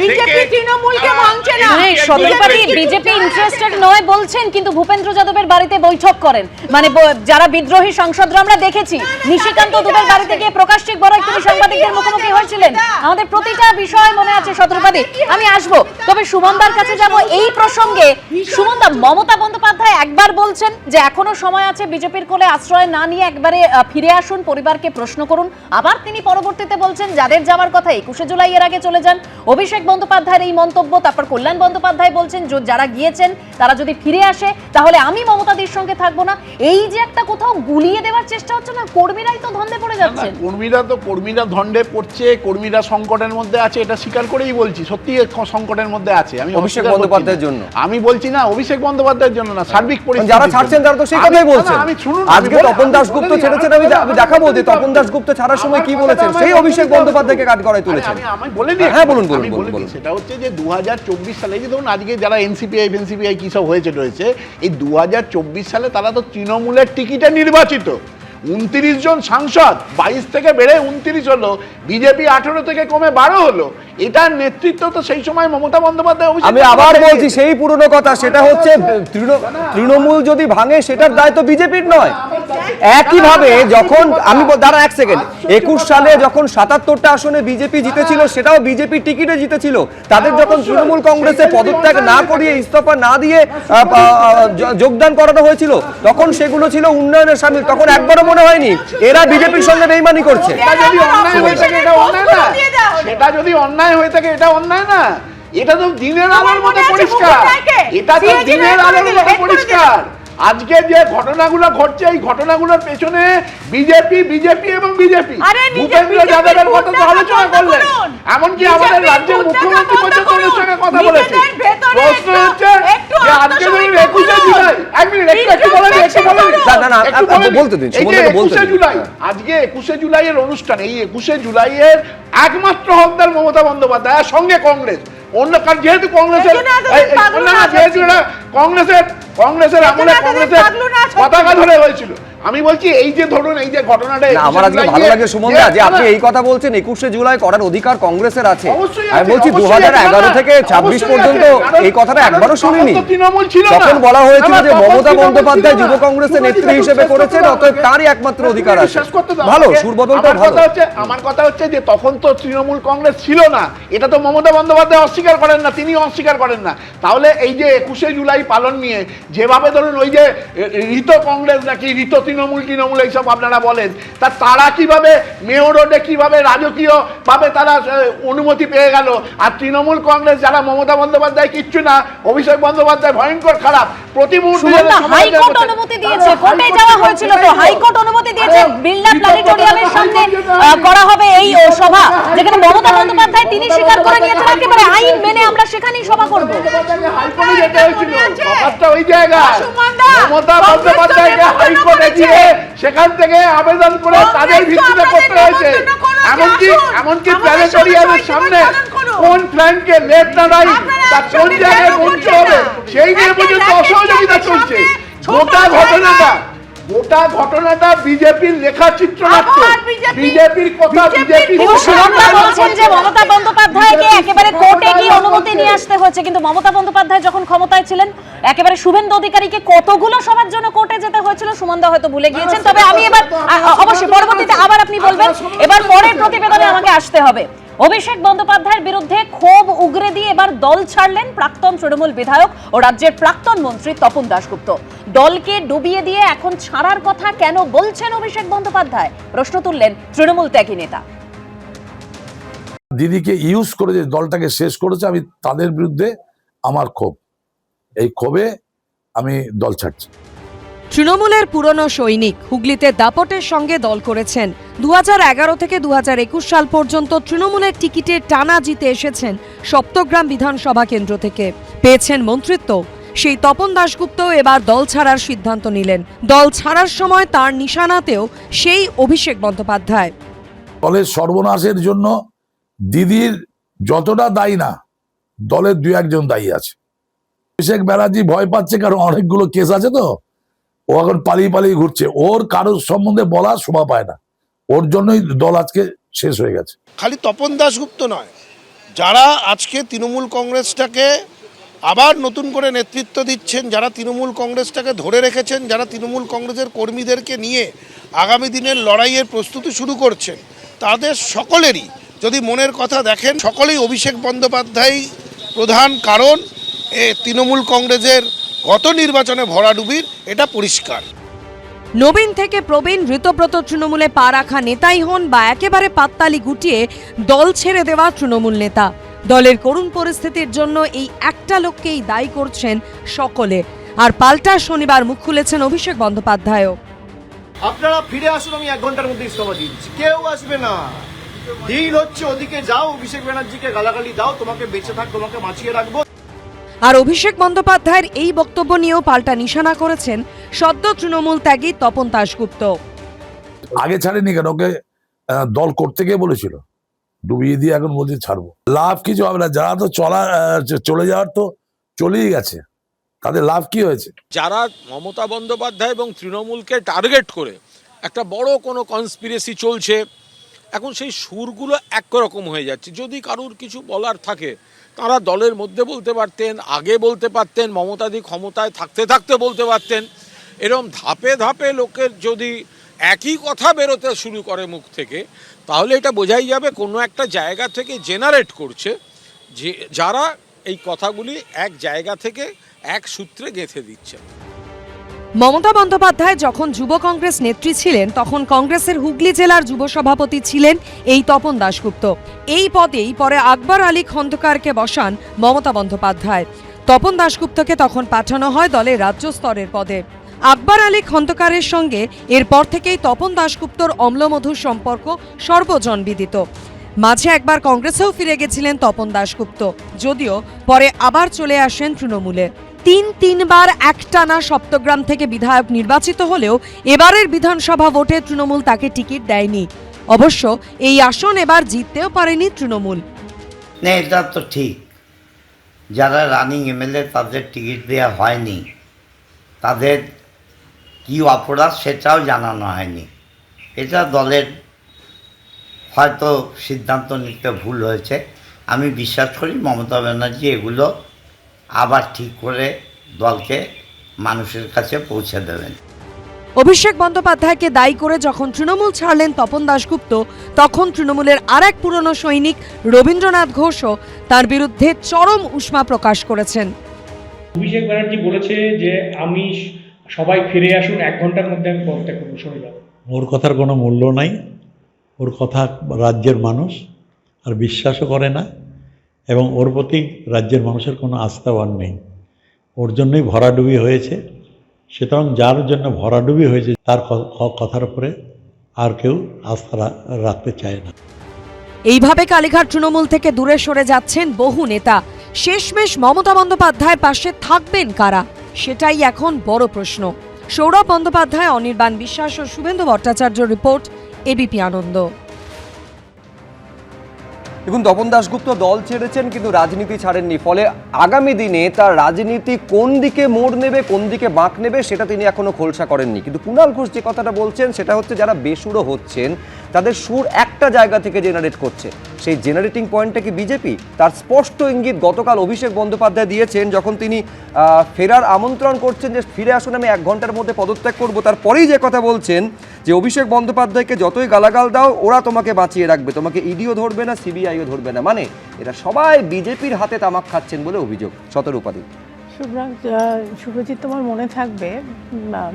বিজেপি তৃণমূলকে ভাঙছে না। সত্যি বিজেপি ইন্টারেস্টেড নয় বলছেন, কিন্তু ভূপেন্দ্র যাদবের বাড়িতে বৈঠক করেন, মানে যারা বিদ্রোহী সাংসদরা আমরা দেখেছি, নিশিকান্ত দুবের বাড়িতে গিয়ে প্রকাশ ঠিক বড় তিনি সাংবাদিকদের মুখোমুখি হয়েছিলেন। আমাদের প্রতিটা বিষয় মনে আছে সতর্কবাদী। আমি আসবো, তবে সুমনদার কাছে যাব এই প্রসঙ্গে। সুমনদা, মমতা বন্দ্যোপাধ্যায় একবার বলছেন যে এখনো সময় আছে, বিজেপির কোলে আশ্রয় না নিয়ে একবারে ফিরে আসুন, পরিবারকে প্রশ্ন করুন। আবার তিনি পরবর্তীতে বলছেন যাদের যাওয়ার কথা 21শে জুলাই এর আগে চলে যান। অভিষেক বন্দ্যোপাধ্যায়ের এই মন্তব্য, তারপর কল্যাণ বন্দ্যোপাধ্যায় বলছেন যারা গিয়েছেন তারা যদি ফিরে আসে তাহলে আমি মমতাদির সঙ্গে থাকবো না। এই যে একটা কোথাও গুলিয়ে দেওয়ার চেষ্টা হচ্ছে না, কর্মীরাই তো ধন্দে পড়ে যাচ্ছে। কর্মীরা ধন্দে পড়ছে, কর্মীরা সংকটের মধ্যে আছে, এটা স্বীকার করেই বলছি। সত্যি সংকটের মধ্যে আছে। আমি অভিষেক বন্দ্যোপাধ্যায়ের জন্য আমি বলছি না, অভিষেক বন্দ্যোপাধ্যায়ের জন্য না, সার্বিক পরিস্থিতি যারা ছাড়ছেন তারা তো সেই কথাই বলছেন। আজকে তপন দাশগুপ্ত ছেড়েছেন, আমি দেখাবো যে তপন দাশগুপ্ত ছাড়ার সময় কি বলেছেন, সেই অভিষেক বন্দ্যোপাধ্যায়কে কাঠগড়ায় তুলেছেন। আমি বলে দিই, হ্যাঁ বলুন। সেটা হচ্ছে যে 2024 সালে যে ধরুন আজকে যারা এনসিপিআই কি সব হয়েছে এই 2024 সালে তারা তো তৃণমূলের টিকিটে নির্বাচিত। 29 জন সাংসদ 22 থেকে বেড়ে 29 হলো, বিজেপি 18 থেকে কমে 12 হলো। এটার নেতৃত্ব তো সেই সময় মমতা বন্দ্যোপাধ্যায়। আমি আবার বলছি সেই পুরনো কথা, সেটা হচ্ছে তৃণমূল যদি ভাঙে সেটার দায়িত্ব বিজেপির নয়। একইভাবে যখন আমি দাঁড়া এক সেকেন্ড, 21 সালে যখন 77টা আসনে বিজেপি জিতেছিল, সেটাও বিজেপি টিকিটে জিতেছিল। তাদের যখন তৃণমূল কংগ্রেসে পদত্যাগ না করিয়ে, ইস্তফা না দিয়ে যোগদান করানো হয়েছিল, তখন সেগুলো ছিল উন্নয়নের সামিল। তখন একবারও মনে হয়নি এরা বিজেপির সঙ্গে বেইমানি করছে? এটা যদি অন্যায় হয়ে থাকে এটা অন্যায় না, সেটা যদি অন্যায় হয়ে থাকে এটা অন্যায় না, এটা তো দিনের আলোর মতো পরিষ্কার, এটা তো দিনের আলোর মতো পরিষ্কার। আজকে যে ঘটনাগুলো ঘটছে এই ঘটনাগুলোর পেছনে বিজেপি এবং বিজেপি ভূপেন্দ্র যাদবের কথা তো আলোচনা করলেন, এমনকি আমাদের রাজ্যের মুখ্যমন্ত্রী পর্যন্ত ওর সঙ্গে কথা বলেছে। প্রশ্ন হচ্ছে যে আজকে ধরুন 21শে জুলাই, এক মিনিট একটু বলেন, এই যে 21শে জুলাই, আজকে 21শে জুলাইয়ের অনুষ্ঠান, এই 21শে জুলাইয়ের একমাত্র হকদার মমতা বন্দ্যোপাধ্যায়, সঙ্গে কংগ্রেস। অন্য কারণ যেহেতু কংগ্রেসের আমলে কংগ্রেসের পতাকা ধরে হয়েছিল, আমি বলছি এই যে ধরুন এই যে ঘটনাটা আমার আজকে ভালো লাগে সুমনদা যে আপনি এই কথা বলছেন 21শে জুলাই করার অধিকার কংগ্রেসের আছে। আমি বলছি 2011 থেকে 26 পর্যন্ত এই কথাটা একবারও শুনিনি। তখন বলা হয়েছিল যে মমতা বন্দ্যোপাধ্যায় যুব কংগ্রেসের নেত্রী হিসেবে করেছেন, অতএব তারই একমাত্র অধিকার আছে। ভালো, সুরবদলটা ভালো। আমার কথা হচ্ছে যে তখন তো তৃণমূল কংগ্রেস ছিল না, এটা তো মমতা বন্দ্যোপাধ্যায় অস্বীকার করেন না, তিনি অস্বীকার করেন না। তাহলে এই যে 21শে জুলাই পালন নিয়ে যেভাবে ধরুন ওই যে ঋত কংগ্রেস নাকি ঋত তৃণমূল এইসব আপনারা বলেন, তারা কিভাবে মেয়র রোডে কিভাবে রাজকীয় ভাবে তারা অনুমতি পেয়ে গেল, আর তৃণমূল কংগ্রেস যারা মমতা বন্দ্যোপাধ্যায় কিচ্ছু না, অভিষেক বন্দ্যোপাধ্যায় ভয়ঙ্কর খারাপ, প্রতি মুহূর্তে হাইকোর্ট অনুমতি দিয়েছে, কোর্টে যাওয়া হয়েছিল, তো হাইকোর্ট অনুমতি দিয়েছে বিড়লা প্ল্যানেটোরিয়ামের সামনে করা হবে এই সভা, যেখানে মমতা বন্দ্যোপাধ্যায় তিনি স্বীকার করে নিয়েছেন একেবারে আইন মেনে আমরা সেখানেই সভা করব। হাইকোর্টে যেতে হয়েছিল, সভাটা ওই জায়গা মমতা বন্দ্যোপাধ্যায়কে হাইকোর্টে গিয়ে সেখান থেকে আবেদন করে তাদের ভিত্তিতে করতে হয়েছে। এমনকি প্ল্যানেটোরিয়ামের সামনে কোন প্ল্যানকে লেফট না রাইট তা কোন জায়গায় পৌঁছে হবে সেই নিয়ে পর্যন্ত অসহযোগিতা চলছে। গোটা ঘটনাটা বিজেপির লেখা চিত্রনাট্য, বিজেপির কথা বিজেপি বলছেন যে মমতা বন্দ্যোপাধ্যায়কে একেবারে কোর্টে গিয়ে অনুমতি নিয়ে আসতে হয়েছে, কিন্তু মমতা বন্দ্যোপাধ্যায় যখন ক্ষমতায় ছিলেন একেবারে শুভেন্দু অধিকারীকে কতগুলো সভার জন্য কোর্টে যেতে হয়েছিল সুমনদা হয়তো ভুলে গিয়েছেন। তবে আমি এবার অবশ্যই পরবর্তীতে আবার আপনি বলবেন, এবার পরের প্রতিবেদনে আমাকে আসতে হবে। অভিষেক বন্দ্যোপাধ্যায়ের বিরুদ্ধে ক্ষোভ উগরে দিয়ে এবার দল ছাড়লেন প্রাক্তন তৃণমূল বিধায়ক ও রাজ্যের প্রাক্তন মন্ত্রী তপন দাশগুপ্ত। দলকে ডুবিয়ে দিয়ে এখন ছাড়ার কথা কেন বলছেন অভিষেক বন্দ্যোপাধ্যায়, প্রশ্ন তুললেন তৃণমূল ত্যাগী নেতা। দিদিকে ইউজ করে যে দলটাকে শেষ করেছে, আমি তাদের বিরুদ্ধে আমার ক্ষোভ, এই ক্ষোভে আমি দল ছাড়ছি। তৃণমূলের পুরনো সৈনিক, হুগলিতে দাপটের সঙ্গে দল করেছেন। 2011 থেকে 2021 সাল পর্যন্ত তৃণমূলের টিকিটে টানা জিতে এসেছেন সপ্তগ্রাম বিধানসভা কেন্দ্র থেকে, পেয়েছেন মন্ত্রিত্ব। সেই তপন দাশগুপ্ত এবার দল ছাড়ার সিদ্ধান্ত নিলেন। দল ছাড়ার সময় তার নিশানাতেও সেই অভিষেক বন্দ্যোপাধ্যায়। দলের সর্বনাশের জন্য দিদির যতটা দায়ী না, দলের 2-1 দায়ী আছে। অভিষেক ব্যানার্জি ভয় পাচ্ছে, কারণ অনেকগুলো কেস আছে, তো ও এখন পালিয়ে ঘুরছে, ওর কারোর সম্বন্ধে বলা শোভা পায় না, ওর জন্যই দল আজকে শেষ হয়ে গেছে। খালি তপন দাশগুপ্ত নয়, যারা আজকে তৃণমূল কংগ্রেসটাকে আবার নতুন করে নেতৃত্ব দিচ্ছেন, যারা তৃণমূল কংগ্রেসটাকে ধরে রেখেছেন, যারা তৃণমূল কংগ্রেসের কর্মীদেরকে নিয়ে আগামী দিনের লড়াইয়ের প্রস্তুতি শুরু করছেন, তাদের সকলেরই যদি মনের কথা দেখেন, সকলেই অভিষেক বন্দ্যোপাধ্যায় প্রধান কারণ তৃণমূল কংগ্রেসের গত নির্বাচনে ভরাডুবির, এটা পরিষ্কার। নবীন থেকে প্রবীণ, ঋতব্রত তৃণমূলে পা রাখা নেতাই হন বা একেবারে পাততালি গুটিয়ে দল ছেড়ে দেওয়া তৃণমূল নেতা, দলের করুণ পরিস্থিতির জন্য এই একটা লোককেই দায়ী করছেন সকলে। আর পাল্টা শনিবার মুখ খুলেছেন অভিষেক বন্দ্যোপাধ্যায়ও। আপনারা ফিরে আসুন, আমি 1 ঘন্টার মধ্যে ইস্তফা দিয়ে দিচ্ছি, কেউ আসবে না। ডিল হচ্ছে ওদিকে যাও, অভিষেক ব্যানার্জিকে গালাগালি দাও, তোমাকে বেঁচে থাক, তোমাকে বাঁচিয়ে রাখবো। আর অভিষেক বন্দ্যোপাধ্যায়ের এই বক্তব্য নিয়েও পাল্টা নিশানা করেছেন সদ্য তৃণমূল ত্যাগী তপন দাশগুপ্ত। আগে ছাড়েনি কেন? ওকে দল করতে গিয়ে বলেছিল, ডুবিয়ে দিয়ে এখন বলছে ছাড়বো। লাভ কিছু হবে না, যারা তো চলে যাওয়ার তো চলেই গেছে, তাদের লাভ কি হয়েছে? যারা মমতা বন্দ্যোপাধ্যায় এবং তৃণমূলকে টার্গেট করে একটা বড় কোনো কনস্পিরেসি চলছে, এখন সেই সুরগুলো একরকম হয়ে যাচ্ছে। যদি কারুর কিছু বলার থাকে তারা দলের মধ্যে বলতে পারতেন, আগে বলতে পারতেন, মমতাদি ক্ষমতায় থাকতে থাকতে বলতে পারতেন। এরকম ধাপে ধাপে লোকের যদি একই কথা বেরোতে শুরু করে মুখ থেকে, তাহলে এটা বোঝাই যাবে কোনো একটা জায়গা থেকে জেনারেট করছে, যে যারা এই কথাগুলি এক জায়গা থেকে এক সূত্রে গেঁথে দিচ্ছে। মমতা বন্দ্যোপাধ্যায় যখন যুব কংগ্রেস নেত্রী ছিলেন তখন কংগ্রেসের হুগলি জেলার যুব সভাপতি ছিলেন এই তপন দাশগুপ্ত। এই পদেই পরে আকবর আলী খন্দকারকে বসান মমতা বন্দ্যোপাধ্যায়। তপন দাশগুপ্তকে তখন পাঠানো হয় দলের রাজ্য স্তরের পদে। আকবর আলী খন্দকারের সঙ্গে এরপর থেকেই তপন দাশগুপ্তর অম্লমধুর সম্পর্ক সর্বজনবিদিত। মাঝে একবার কংগ্রেসেও ফিরে গেছিলেন তপন দাশগুপ্ত, যদিও পরে আবার চলে আসেন তৃণমূলে। তিনবার একটানা সপ্তগ্রাম থেকে বিধায়ক নির্বাচিত হলেও এবারের বিধানসভা ভোটে তৃণমূল তাকে টিকিট দেয়নি। অবশ্য এই আসন এবার জিততেও পারেনি তৃণমূল। না, এটা তো ঠিক, যারা রানিং এমএলএ তাদের টিকিট দেওয়া হয়নি, তাদের কি অপরাধ সেটাও জানানো হয়নি। এটা দলের হয়তো সিদ্ধান্ত নিতে ভুল হয়েছে। আমি বিশ্বাস করি মমতা ব্যানার্জি এগুলো আবার ঠিক করে দলকে মানুষের কাছে পৌঁছে দেবেন। অভিষেক বন্দ্যোপাধ্যায়কে দায়ী করে যখন তৃণমূল ছাড়লেন তপন দাশগুপ্ত, তখন তৃণমূলের আর এক পুরনো সৈনিক রবীন্দ্রনাথ ঘোষও তার বিরুদ্ধে চরম উষ্মা প্রকাশ করেছেন। অভিষেক ব্যানার্জি বলেছে যে আমি সবাই ফিরে আসুন, 1 ঘন্টার মধ্যে আমি পদত্যাগ করবো। শুনে যাবো, ওর কথার কোনো মূল্য নাই। ওর কথা রাজ্যের মানুষ আর বিশ্বাসও করে না, এবং ওর প্রতি রাজ্যের মানুষের কোনো আস্থা আর নেই। ওর জন্যই ভরাডুবি হয়েছে। সুতরাং যার জন্য ভরাডুবি হয়েছে তার কথার উপরে আর কেউ আস্থা রাখতে চায় না। এইভাবে কালীঘাট তৃণমূল থেকে দূরে সরে যাচ্ছেন বহু নেতা। শেষমেশ মমতা বন্দ্যোপাধ্যায়ের পাশে থাকবেন কারা, সেটাই এখন বড় প্রশ্ন। সৌরভ বন্দ্যোপাধ্যায়, অনির্বাণ বিশ্বাস ও শুভেন্দু ভট্টাচার্য রিপোর্ট, এবিপি আনন্দ। দেখুন, তপন দাশগুপ্ত দল ছেড়েছেন কিন্তু রাজনীতি ছাড়েননি, ফলে আগামী দিনে তার রাজনীতি কোন দিকে মোড় নেবে, কোন দিকে বাঁক নেবে সেটা তিনি এখনো খোলসা করেননি। কিন্তু কুণাল ঘোষ যে কথাটা বলছেন সেটা হচ্ছে যারা বেসুরো হচ্ছেন তাদের সুর একটা জায়গা থেকে জেনারেট করছে, সেই জেনারেটিং পয়েন্টটা কি বিজেপি? তার স্পষ্ট ইঙ্গিত গতকাল অভিষেক বন্দ্যোপাধ্যায় দিয়েছেন যখন তিনি ফেরার আমন্ত্রণ করছেন যে ফিরে আসুন, আমি 1 ঘন্টার মধ্যে পদত্যাগ করব। তারপরেই যে কথা বলছেন যে অভিষেক বন্দ্যোপাধ্যায়কে যতই গালাগাল দাও ওরা তোমাকে বাঁচিয়ে রাখবে, তোমাকে ইডিও ধরবে না, সিবিআইও ধরবে না। মানে এরা সবাই বিজেপির হাতে তামাক খাচ্ছেন বলে অভিযোগ। সতের উপাধি। শুভজিৎ, তোমার মনে থাকবে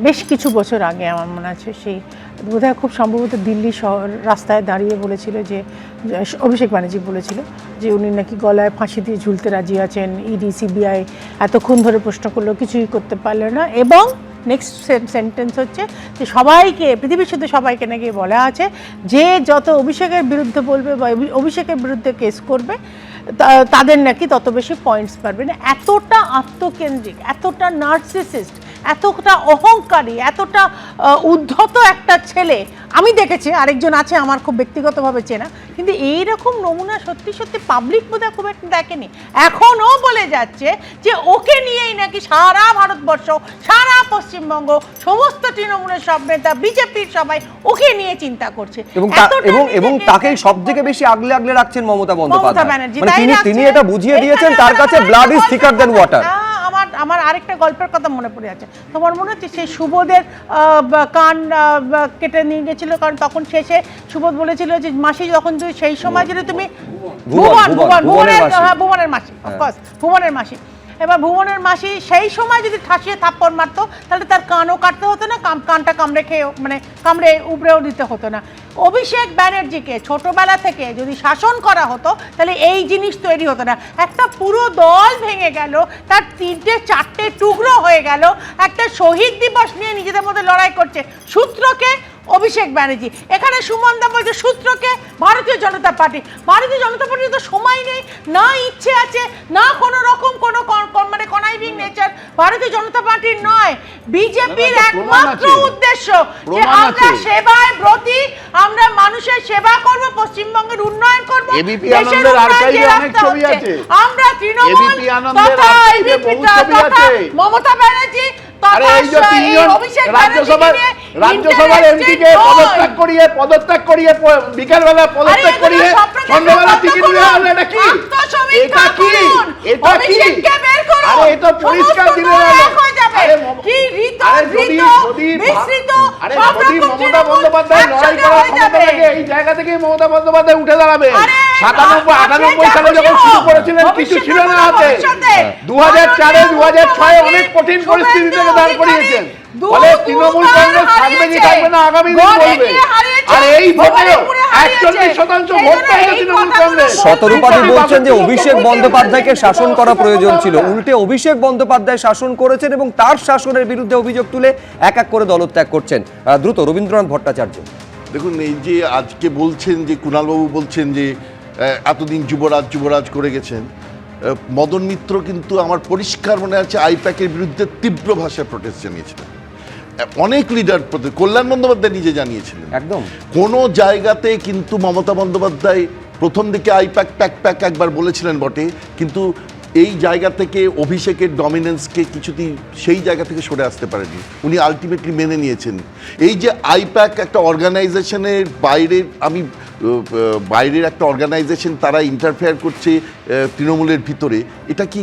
বেশ কিছু বছর আগে, আমার মনে আছে, সেই বোধহয় খুব সম্ভবত দিল্লি শহর রাস্তায় দাঁড়িয়ে বলেছিল যে অভিষেক ব্যানার্জি বলেছিল যে উনি নাকি গলায় ফাঁসি দিয়ে ঝুলতে রাজি আছেন, ইডি সিবিআই এতক্ষণ ধরে প্রশ্ন করলো কিছুই করতে পারলো না। এবং নেক্সট সেন্টেন্স হচ্ছে যে সবাইকে, পৃথিবীর শুধু সবাইকে নাকি বলা আছে যে যত অভিষেকের বিরুদ্ধে বলবে বা অভিষেকের বিরুদ্ধে কেস করবে তাদের নাকি তত বেশি পয়েন্টস পারবে না। এতটা আত্মকেন্দ্রিক, এতটা নার্সিসিস্ট, এতটা অহংকারী, এতটা উদ্ধত একটা ছেলে আমি দেখেছি। আরেকজন আছে আমার খুব ব্যক্তিগতভাবে চেনা, কিন্তু এইরকম নমুনা সত্যি সত্যি পাবলিক বোধহয় খুব একটা দেখেনি। এখনও বলে যাচ্ছে যে ওকে নিয়েই নাকি সারা ভারতবর্ষ, সারা পশ্চিমবঙ্গ, সমস্ত তৃণমূলের সব নেতা, বিজেপির সবাই ওকে নিয়ে চিন্তা করছে, এবং তাকেই সব থেকে বেশি আগলে আগলে রাখছেন মমতা বন্দ্যোপাধ্যায়। ব্যানার্জি। তিনি এটা বুঝিয়ে দিয়েছেন তার কাছে blood is thicker than water. আমার আরেকটা গল্পের কথা মনে পড়ে আছে। তোমার মনে হচ্ছে সেই সুবোধের কান কেটে নিয়ে গেছিল, কারণ তখন শেষে সুবোধ বলেছিল যে মাসি যখন তুই সেই সময় যদি তুমি ভুবনের মাসি, অফকোর্স ভুবনের মাসি, এবার ভুবনের মাসি সেই সময় যদি ঠাসিয়ে থাপ্পড় মারতো তাহলে তার কানও কাটতে হতো না, কানটা কামড়ে উপড়েও দিতে হতো না। অভিষেক ব্যানার্জিকে ছোটবেলা থেকে যদি শাসন করা হতো তাহলে এই জিনিস তৈরি হতো না। একটা পুরো দল ভেঙে গেল, তার 3-4টে টুকরো হয়ে গেল, একটা শহীদ দিবস নিয়ে নিজেদের মধ্যে লড়াই করছে। সূত্রকে অভিষেক ব্যানার্জি, এখানে সুমনদা বলছে সূত্রকে ভারতীয় জনতা পার্টি। ভারতীয় জনতা পার্টির তো সময় নেই, না ইচ্ছে আছে, না কোনো রকম কোনো মানে কনাইভিং নেচার ভারতীয় জনতা পার্টির নয়। বিজেপির একমাত্র উদ্দেশ্য যে আমরা সেবায় ব্রতী, আমরা মানুষের সেবা করব, পশ্চিমবঙ্গের উন্নয়ন করব, দেশের আমরা তৃণমূল তথা মমতা ব্যানার্জি রাজ্যসভার এমপিকে পদত্যাগ করিয়ে বিকালবেলা পদত্যাগ করিয়ে সন্ধ্যাবেলা টিকিট দেওয়া হলো। এটা কি? এটা কি? আরে এটা পরিষ্কার দিলে মমতা বন্দ্যোপাধ্যায় লড়াই করার ক্ষমতা থাকে, এই জায়গা থেকে মমতা বন্দ্যোপাধ্যায় উঠে দাঁড়াবে। 97-98 সালে যখন শুরু করেছিলেন কিছু ছিল না হাতে, 2004-2006 অনেক কঠিন পরিস্থিতি থেকে দাঁড় করিয়েছেন। ফলে তৃণমূল কংগ্রেস থাকবে কি থাকবে না আগামী দিন বলবে। আর এই ভোটেও 41% ভোট পেয়েছে তৃণমূল কংগ্রেস। শতরূপাদি বলছেন যে অভিষেক বন্দ্যোপাধ্যায়কে শাসন করা প্রয়োজন ছিল, উল্টে অভিষেক বন্দ্যোপাধ্যায় শাসন করেছেন এবং তার শাসনের বিরুদ্ধে অভিযোগ তুলে এক এক করে দলত্যাগ করছেন। দ্রুত রবীন্দ্রনাথ ভট্টাচার্য। দেখুন, এই যে আজকে বলছেন যে কুণালবাবু বলছেন যে এতদিন যুবরাজ করে গেছেন, মদন মিত্র কিন্তু আমার পরিষ্কার মনে আছে আইপ্যাকের বিরুদ্ধে তীব্র ভাষায় প্রোটেস্ট জানিয়েছিলেন। অনেক লিডার, কল্যাণ বন্দ্যোপাধ্যায় নিজে জানিয়েছিলেন। একদম কোনো জায়গাতে কিন্তু মমতা বন্দ্যোপাধ্যায় প্রথম দিকে আইপ্যাক প্যাক একবার বলেছিলেন বটে, কিন্তু এই জায়গা থেকে অভিষেকের ডমিনেন্সকে কিছুতেই সেই জায়গা থেকে সরে আসতে পারেনি, উনি আলটিমেটলি মেনে নিয়েছেন। এই যে আইপ্যাক একটা অর্গানাইজেশনের বাইরের একটা অর্গানাইজেশন, তারা ইন্টারফেয়ার করছে তৃণমূলের ভিতরে, এটা কি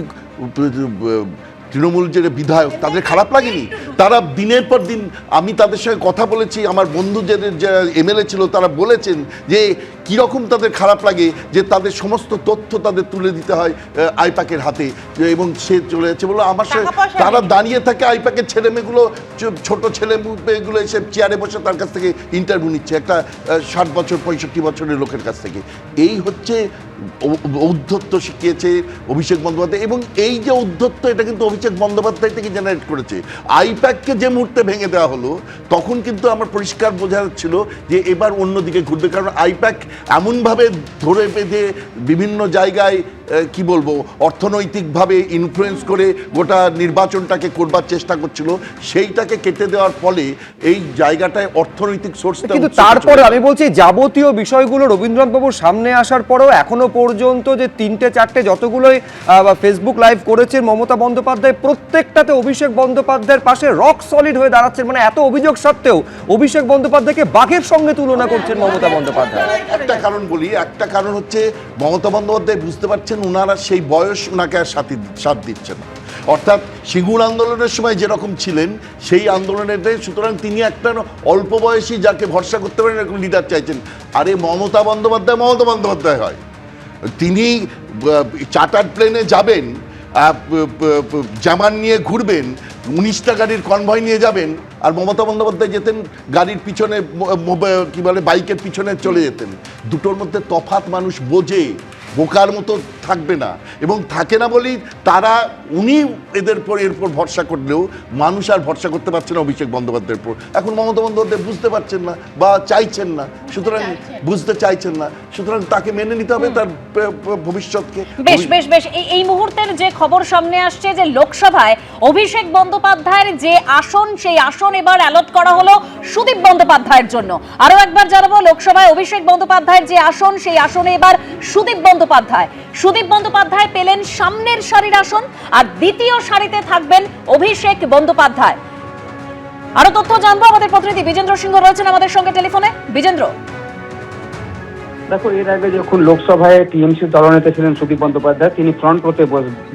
তৃণমূল যে বিধায়ক তাদের খারাপ লাগেনি? তারা দিনের পর দিন, আমি তাদের সঙ্গে কথা বলেছি, আমার বন্ধু যে এমএলএ ছিল তারা বলেছেন যে কীরকম তাদের খারাপ লাগে যে তাদের সমস্ত তথ্য তাদের তুলে দিতে হয় আইপ্যাকের হাতে, এবং সে চলে যাচ্ছে বলো আমার সঙ্গে। তারা দাঁড়িয়ে থাকে, আইপ্যাকের ছেলেমেয়েগুলো, ছোট ছেলেমেয়েগুলো এসে চেয়ারে বসে তার কাছ থেকে ইন্টারভিউ নিচ্ছে একটা 60 বছর 65 বছরের লোকের কাছ থেকে। এই হচ্ছে ঔদ্ধত্য শিখিয়েছে অভিষেক বন্দ্যোপাধ্যায়, এবং এই যে ঔদ্ধত্য এটা কিন্তু অভিষেক বন্দ্যোপাধ্যায় থেকে জেনারেট করেছে। আইপ্যাককে যে মুহূর্তে ভেঙে দেওয়া হলো তখন কিন্তু আমার পরিষ্কার বোঝা যাচ্ছিল যে এবার অন্যদিকে ঘুরবে, কারণ আইপ্যাক এমনভাবে ধরে বেঁধে বিভিন্ন জায়গায় কি বলবো অর্থনৈতিকভাবে ইনফ্লুয়েন্স করে গোটা নির্বাচনটাকে করবার চেষ্টা করছিল, সেইটাকে কেটে দেওয়ার ফলে এই জায়গাটায় অর্থনৈতিক সোর্সটা। কিন্তু তারপরে আমি বলছি যাবতীয় বিষয়গুলো রবীন্দ্রনাথ বাবুর সামনে আসার পরেও এখনো পর্যন্ত যে 3-4 যতগুলোই ফেসবুক লাইভ করেছেন মমতা বন্দ্যোপাধ্যায়, প্রত্যেকটাতে অভিষেক বন্দ্যোপাধ্যায়ের পাশে রক সলিড হয়ে দাঁড়াচ্ছেন। মানে এত অভিযোগ সত্ত্বেও অভিষেক বন্দ্যোপাধ্যায়কে বাঘের সঙ্গে তুলনা করছেন মমতা বন্দ্যোপাধ্যায়। একটা কারণ বলি, একটা কারণ হচ্ছে মমতা বন্দ্যোপাধ্যায় বুঝতে পারছেন ওনারা সেই বয়স ওনাকে আর সাথ দিচ্ছে না, অর্থাৎ সিঙ্গুর আন্দোলনের সময় যেরকম ছিলেন সেই আন্দোলনের, সুতরাং তিনি একটা অল্প বয়সী যাকে ভরসা করতে পারেন এরকম লিডার চাইছেন। আরে মমতা বন্দ্যোপাধ্যায় হয়, তিনি চার্টার্ড প্লেনে যাবেন, জামান নিয়ে ঘুরবেন, 19টা গাড়ির কনভয় নিয়ে যাবেন, আর মমতা বন্দ্যোপাধ্যায় যেতেন গাড়ির পিছনে, কি বলে বাইকের পিছনে চলে যেতেন। দুটোর মধ্যে তফাৎ মানুষ বোঝে, বোকার মতো থাকবে না, এবং থাকে না বলেই তারা উনি এরপর ভরসা করলেও মানুষ আর ভরসা করতে পারছে না অভিষেক বন্দ্যোপাধ্যায়ের উপর। এখন মমতা বন্দ্যোপাধ্যায় বুঝতে পারছেন না বা চাইছেন না, সুতরাং বুঝতে চাইছেন না, সুতরাং তাকে মেনে নিতে হবে তার ভবিষ্যৎকে। বেশ এই মুহূর্তের যে খবর সামনে আসছে যে লোকসভায় অভিষেক বন্দ্যোপাধ্যায়ের যে আসন, সেই আসন এবার অ্যালট করা হলো সুদীপ বন্দ্যোপাধ্যায়ের জন্য। আরো একবার জানাবো, লোকসভায় অভিষেক বন্দ্যোপাধ্যায়ের যে আসন, সেই আসনে এবার সুদীপ বন্দ্যোপাধ্যায় পেলেন সামনের সারির আসন, আর দ্বিতীয় সারিতে থাকবেন অভিষেক বন্দ্যোপাধ্যায়। আরো তথ্য জানবো, আমাদের প্রতিনিধি বিজেন্দ্র সিংহ রয়েছেন আমাদের সঙ্গে টেলিফোনে। বিজেন্দ্র, দেখো, এর আগে যখন লোকসভায় টিএমসি দলনেতা ছিলেন সুদীপ বন্দ্যোপাধ্যায়, তিনি ফ্রন্ট রোতে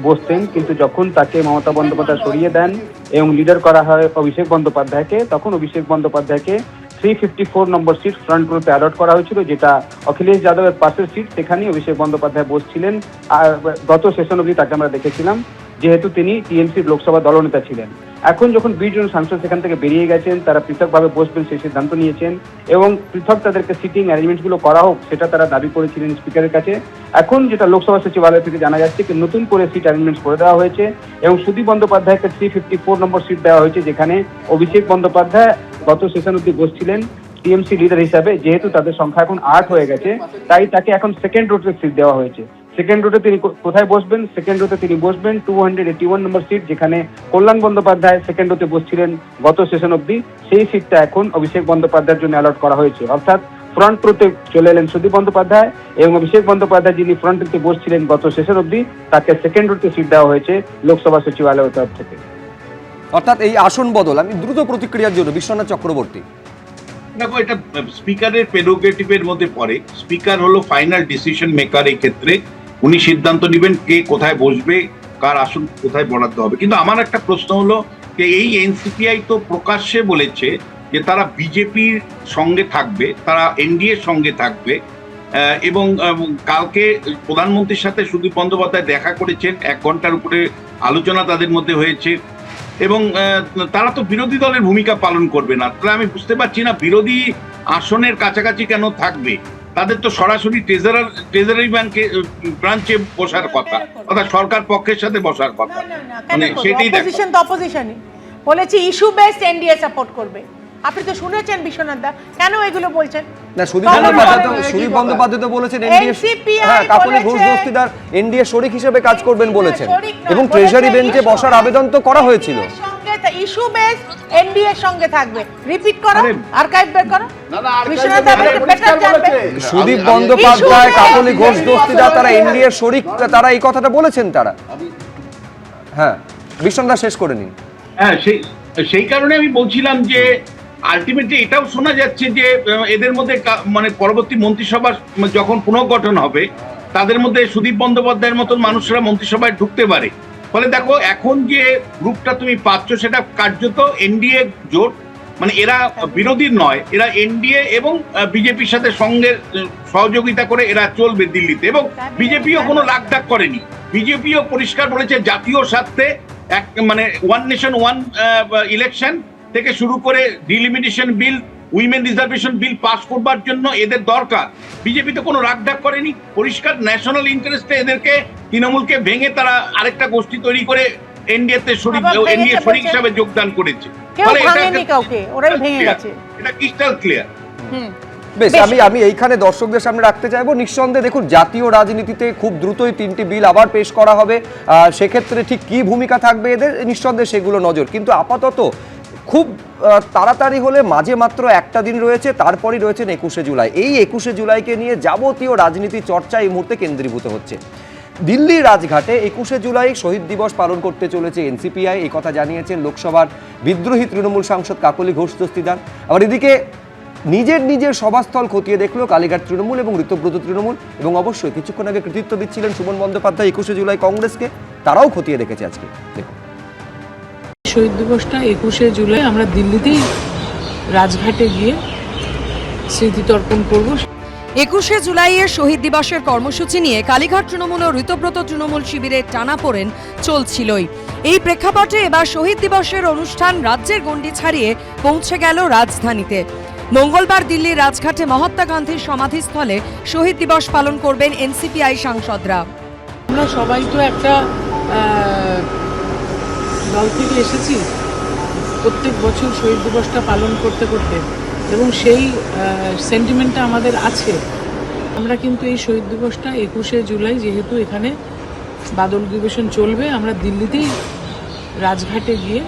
বসতেন, কিন্তু যখন তাকে মমতা বন্দ্যোপাধ্যায় সরিয়ে দেন এবং লিডার করা হয় অভিষেক বন্দ্যোপাধ্যায়কে, তখন অভিষেক বন্দ্যোপাধ্যায়কে 354 নম্বর সিট ফ্রন্ট রোতে অ্যালট করা হয়েছিল, যেটা অখিলেশ যাদবের পাশের সিট। সেখানেই অভিষেক বন্দ্যোপাধ্যায় বসছিলেন, আর গত সেশন অবধি তাকে আমরা দেখেছিলাম, যেহেতু তিনি টিএমসির লোকসভা দলনেতা ছিলেন। এখন যখন 20 জন সাংসদ সেখান থেকে বেরিয়ে গেছেন, তারা পৃথকভাবে বসবেন সেই সিদ্ধান্ত নিয়েছেন, এবং পৃথক তাদেরকে সিটিং অ্যারেঞ্জমেন্টগুলো করা হোক সেটা তারা দাবি করেছিলেন স্পিকারের কাছে। এখন যেটা লোকসভা সচিবালয় থেকে জানা যাচ্ছে যে নতুন করে সিট অ্যারেঞ্জমেন্ট করে দেওয়া হয়েছে, এবং সুদীপ বন্দ্যোপাধ্যায়কে 354 নম্বর সিট দেওয়া হয়েছে, যেখানে অভিষেক বন্দ্যোপাধ্যায় গত সেশন অবধি বসছিলেন টিএমসি লিডার হিসাবে। যেহেতু তাদের সংখ্যা এখন 8 হয়ে গেছে, তাই তাকে এখন সেকেন্ড রোতে সিট দেওয়া হয়েছে। সেকেন্ড রোতে তিনি কোথায় বসবেন? সেকেন্ড রোতে তিনি বসবেন 281 নম্বর সিট, যেখানে কল্যাণ বন্দ্যোপাধ্যায় সেকেন্ড রোতে বসছিলেন গত সেশন অবধি। সেই সিটটা এখন অভিষেক বন্দ্যোপাধ্যায়ের জন্য অ্যালট করা হয়েছে, অর্থাৎ ফ্রন্ট রোতে চলে এলেন সুদীপ বন্দ্যোপাধ্যায়, এবং অভিষেক বন্দ্যোপাধ্যায় যিনি ফ্রন্ট রোতে বসছিলেন গত সেশন অবধি, তাকে সেকেন্ড রোতে সিট দেওয়া হয়েছে লোকসভা সচিবালয়ের তরফ থেকে। অর্থাৎ এই আসন বদল, আমি দ্রুত প্রতিক্রিয়ার জন্য বিশ্বনাথ চক্রবর্তী। দেখো, এটা স্পিকারের প্রেরোগেটিভের মধ্যে পড়ে। স্পিকার হলো ফাইনাল ডিসিশন মেকার। এই ক্ষেত্রে উনি সিদ্ধান্ত নেবেন কে কোথায় বসবে, কার আসন কোথায় বরাদ্দ হবে। কিন্তু আমার একটা প্রশ্ন হলো যে এই এনসিপিআই তো প্রকাশ্যে বলেছে যে তারা বিজেপির সঙ্গে থাকবে, তারা এনডিএর সঙ্গে থাকবে, এবং কালকে প্রধানমন্ত্রীর সাথে সুদীপ বন্দ্যোপাধ্যায় দেখা করেছেন, 1 ঘন্টার উপরে আলোচনা তাদের মধ্যে হয়েছে। এবং তারা তো বিরোধী দলের ভূমিকা পালন করবে না। তাহলে আমি বুঝতে পারছি না বিরোধী আসনের কাছাকাছি কেন থাকবে। তাদের তো সরাসরি ট্রেজারি ব্রাঞ্চে বসার কথা, অর্থাৎ সরকার পক্ষের সাথে বসার কথা। মানে সেটাই দেখো, অপোজিশন তো অপোজিশনই বলেছি, ইস্যু বেসড এনডিএ সাপোর্ট করবে। আপনি তো শুনেছেন বিশ্বনাথ দা, কেন এগুলো বলছেন? না, সুদীপ বন্দ্যোপাধ্যায় তো বলেছেন কাকলি ঘোষ দস্তিদার এনডিএ শরিক হিসেবে কাজ করবেন বলেছেন, এবং ট্রেজারি বেঞ্চে বসার আবেদন তো করা হয়েছিল। ইস্যু বেস এনডিএ এর সঙ্গে থাকবে। রিপিট করো, আর্কাইভ বের করো। বিশ্বনাথ দা বেটার জানবে। সুদীপ বন্দ্যোপাধ্যায়, কাকলি ঘোষ দস্তিদার তারা এনডিএ শরিক, তারা এই কথাটা বলেছেন তারা। হ্যাঁ, বিশ্বনাথ দা শেষ করে নিন। হ্যাঁ, সেই কারণে আমি বলছিলাম যে আলটিমেটলি এটাও শোনা যাচ্ছে যে এদের মধ্যে মানে পরবর্তী মন্ত্রিসভা যখন পুনর্গঠন হবে তাদের মধ্যে সুদীপ বন্দ্যোপাধ্যায়ের মতন মানুষরা মন্ত্রিসভায় ঢুকতে পারে। ফলে দেখো, এখন যে গ্রুপটা তুমি পাচ্ছ সেটা কার্যত এনডিএ জোট, মানে এরা বিরোধীর নয়, এরা এনডিএ এবং বিজেপির সাথে সঙ্গে সহযোগিতা করে এরা চলবে দিল্লিতে। এবং বিজেপিও কোনো রাগঢাক করেনি, বিজেপিও পরিষ্কার বলেছে জাতীয় স্বার্থে এক মানে ওয়ান নেশন ওয়ান ইলেকশন থেকে শুরু করে ডিলিমিটেশন বিল, উইমেন রিজার্ভেশন বিল পাস করবার জন্য এদের দরকার। বিজেপি তো কোনো রাগঢাক করেনি, পরিষ্কার ন্যাশনাল ইন্টারেস্টে এদেরকে, তৃণমূলকে ভেঙে তারা আরেকটা গোষ্ঠী তৈরি করে এনডিএতে এনডিএ শরিক হিসাবে যোগদান করেছে। এটা ক্রিস্টাল ক্লিয়ার। বেশ, আমি এইখানে দর্শকদের সামনে রাখতে চাইবো, নিঃসন্দেহে দেখুন জাতীয় রাজনীতিতে খুব দ্রুতই 3টি বিল আবার পেশ করা হবে। সেক্ষেত্রে ঠিক কি ভূমিকা থাকবে এদের, নিঃসন্দেহে সেগুলো নজর। কিন্তু আপাতত খুব তাড়াতাড়ি হলে মাঝে মাত্র একটা দিন রয়েছে, তারপরই রয়েছেন 21শে জুলাই। এই 21শে জুলাইকে নিয়ে যাবতীয় রাজনীতি চর্চা এই মুহূর্তে কেন্দ্রীভূত হচ্ছে। দিল্লির রাজঘাটে 21শে জুলাই শহীদ দিবস পালন করতে চলেছে এনসিপিআই, এই কথা জানিয়েছেন লোকসভার বিদ্রোহী তৃণমূল সাংসদ কাকলি ঘোষ দস্তিদার। আবার এদিকে নিজের সভাস্থল খতিয়ে দেখলো কালীঘাট তৃণমূল এবং ঋতব্রত তৃণমূল, এবং অবশ্যই কিছুক্ষণ আগে কৃতিত্ব দিচ্ছিলেন সুমন বন্দ্যোপাধ্যায় 21শে জুলাই কংগ্রেসকে, তারাও খতিয়ে দেখেছে আজকে। দেখুন, শহীদ দিবসটা 21শে জুলাই আমরা দিল্লিতেই রাজঘাটে গিয়ে স্মৃতি তর্পণ করব। 21শে জুলাইয়ের শহীদ দিবসের কর্মসূচি নিয়ে কালীঘাট তৃণমূল ও ঋতব্রত তৃণমূল শিবিরের টানাপোড়েন চলছিলই। এই প্রেক্ষাপটে এবার শহীদ দিবসের অনুষ্ঠান রাজ্যের গণ্ডি ছাড়িয়ে পৌঁছে গেল রাজধানীতে। মঙ্গলবার দিল্লির রাজঘাটে মহাত্মা গান্ধীর সমাধিস্থলে শহীদ দিবস পালন করবেন এনসিপিআই সাংসদরা। আমরা সবাই তো একটা দল থেকে এসেছি প্রত্যেক বছর শহীদ দিবসটা পালন করতে করতে, এবং সেই সেন্টিমেন্টটা আমাদের আছে। আমরা কিন্তু এই শহীদ দিবসটা 21শে জুলাই, যেহেতু এখানে বাদল অধিবেশন চলবে, আমরা দিল্লিতেই রাজঘাটে গিয়ে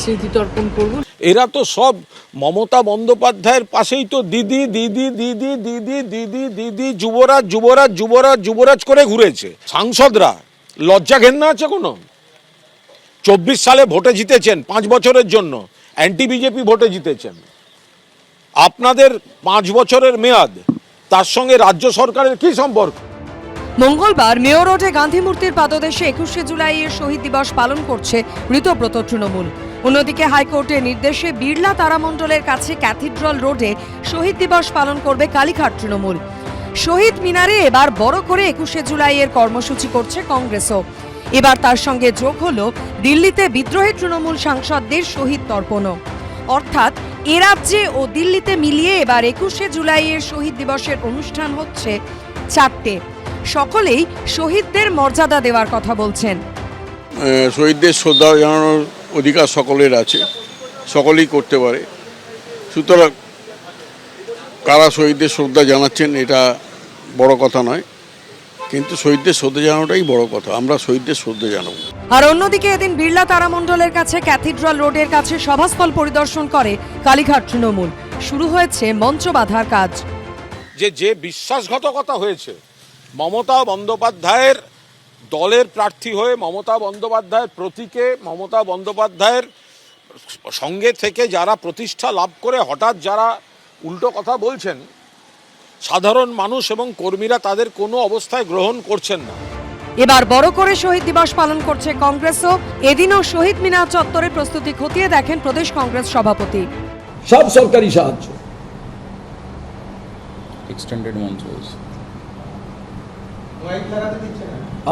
স্মৃতি তর্পণ করব। এরা তো সব মমতা বন্দ্যোপাধ্যায়ের পাশেই তো দিদি দিদি দিদি দিদি দিদি দিদি যুবরাজ যুবরাজ যুবরাজ যুবরাজ করে ঘুরেছে। সাংসদরা লজ্জা ঘেন্না আছে কোনো? 24 সালে ভোটে জিতেছেন 5 বছরের জন্য, অ্যান্টি বিজেপি ভোটে জিতেছেন। আপনাদের 5 বছরের মেয়াদ, তার সঙ্গে রাজ্য সরকারের কি সম্পর্ক? মঙ্গলবার মেয়র রোডে গান্ধী মূর্তির পাদদেশে 21শে জুলাইয়ের শহীদ দিবস পালন করছে ঋতব্রত তৃণমূল। অন্যদিকে হাইকোর্টের নির্দেশে বিড়লা তারামণ্ডলের কাছে ক্যাথিড্রাল রোডে শহীদ দিবস পালন করবে কালীঘাট তৃণমূল। শহীদ মিনারে এবার বড় করে 21শে জুলাইয়ের কর্মসূচি করছে কংগ্রেসও। এবার তার সঙ্গে যোগ হলো দিল্লিতে বিদ্রোহী তৃণমূল সাংসদদের শহীদ তর্পণও। অর্থাৎ এ রাজ্যে ও দিল্লিতে মিলিয়ে এবার 21শে জুলাইয়ের শহীদ দিবসের অনুষ্ঠান হচ্ছে 4টে। সকলেই শহীদদের মর্যাদা দেওয়ার কথা বলছেন। শহীদদের শ্রদ্ধা জানানোর অধিকার সকলের আছে, সকলেই করতে পারে। সুতরাং কারা শহীদদের শ্রদ্ধা জানাচ্ছেন এটা বড় কথা নয়, কিন্তু শহীদদের শ্রদ্ধা জানানোটাই বড় কথা। আমরা শহীদদের শ্রদ্ধা জানাবো। আর অন্যদিকে এদিন বিড়লা তারামণ্ডলের কাছে ক্যাথিড্রাল রোডের কাছে সভাস্থল পরিদর্শন করে কালীঘাট তৃণমূল। শুরু হয়েছে মঞ্চ বাঁধার কাজ। যে বিশ্বাসঘাতকতা হয়েছে, মমতা বন্দ্যোপাধ্যায়ের দলের প্রার্থী হয়ে, মমতা বন্দ্যোপাধ্যায়ের প্রতীকে, মমতা বন্দ্যোপাধ্যায়ের সঙ্গে থেকে যারা প্রতিষ্ঠা লাভ করে হঠাৎ যারা উল্টো কথা বলছেন, সাধারণ মানুষ এবং কর্মীরা তাদের কোনো অবস্থায় গ্রহণ করছেন না। এবার বড় করে শহীদ দিবস পালন করছে কংগ্রেসও। এদিনও শহীদ মিনার চত্বরে প্রস্তুতি খতিয়ে দেখেন প্রদেশ কংগ্রেস সভাপতি। সব সরকারি সাহায্য, এক্সটেন্ডেড মঞ্চ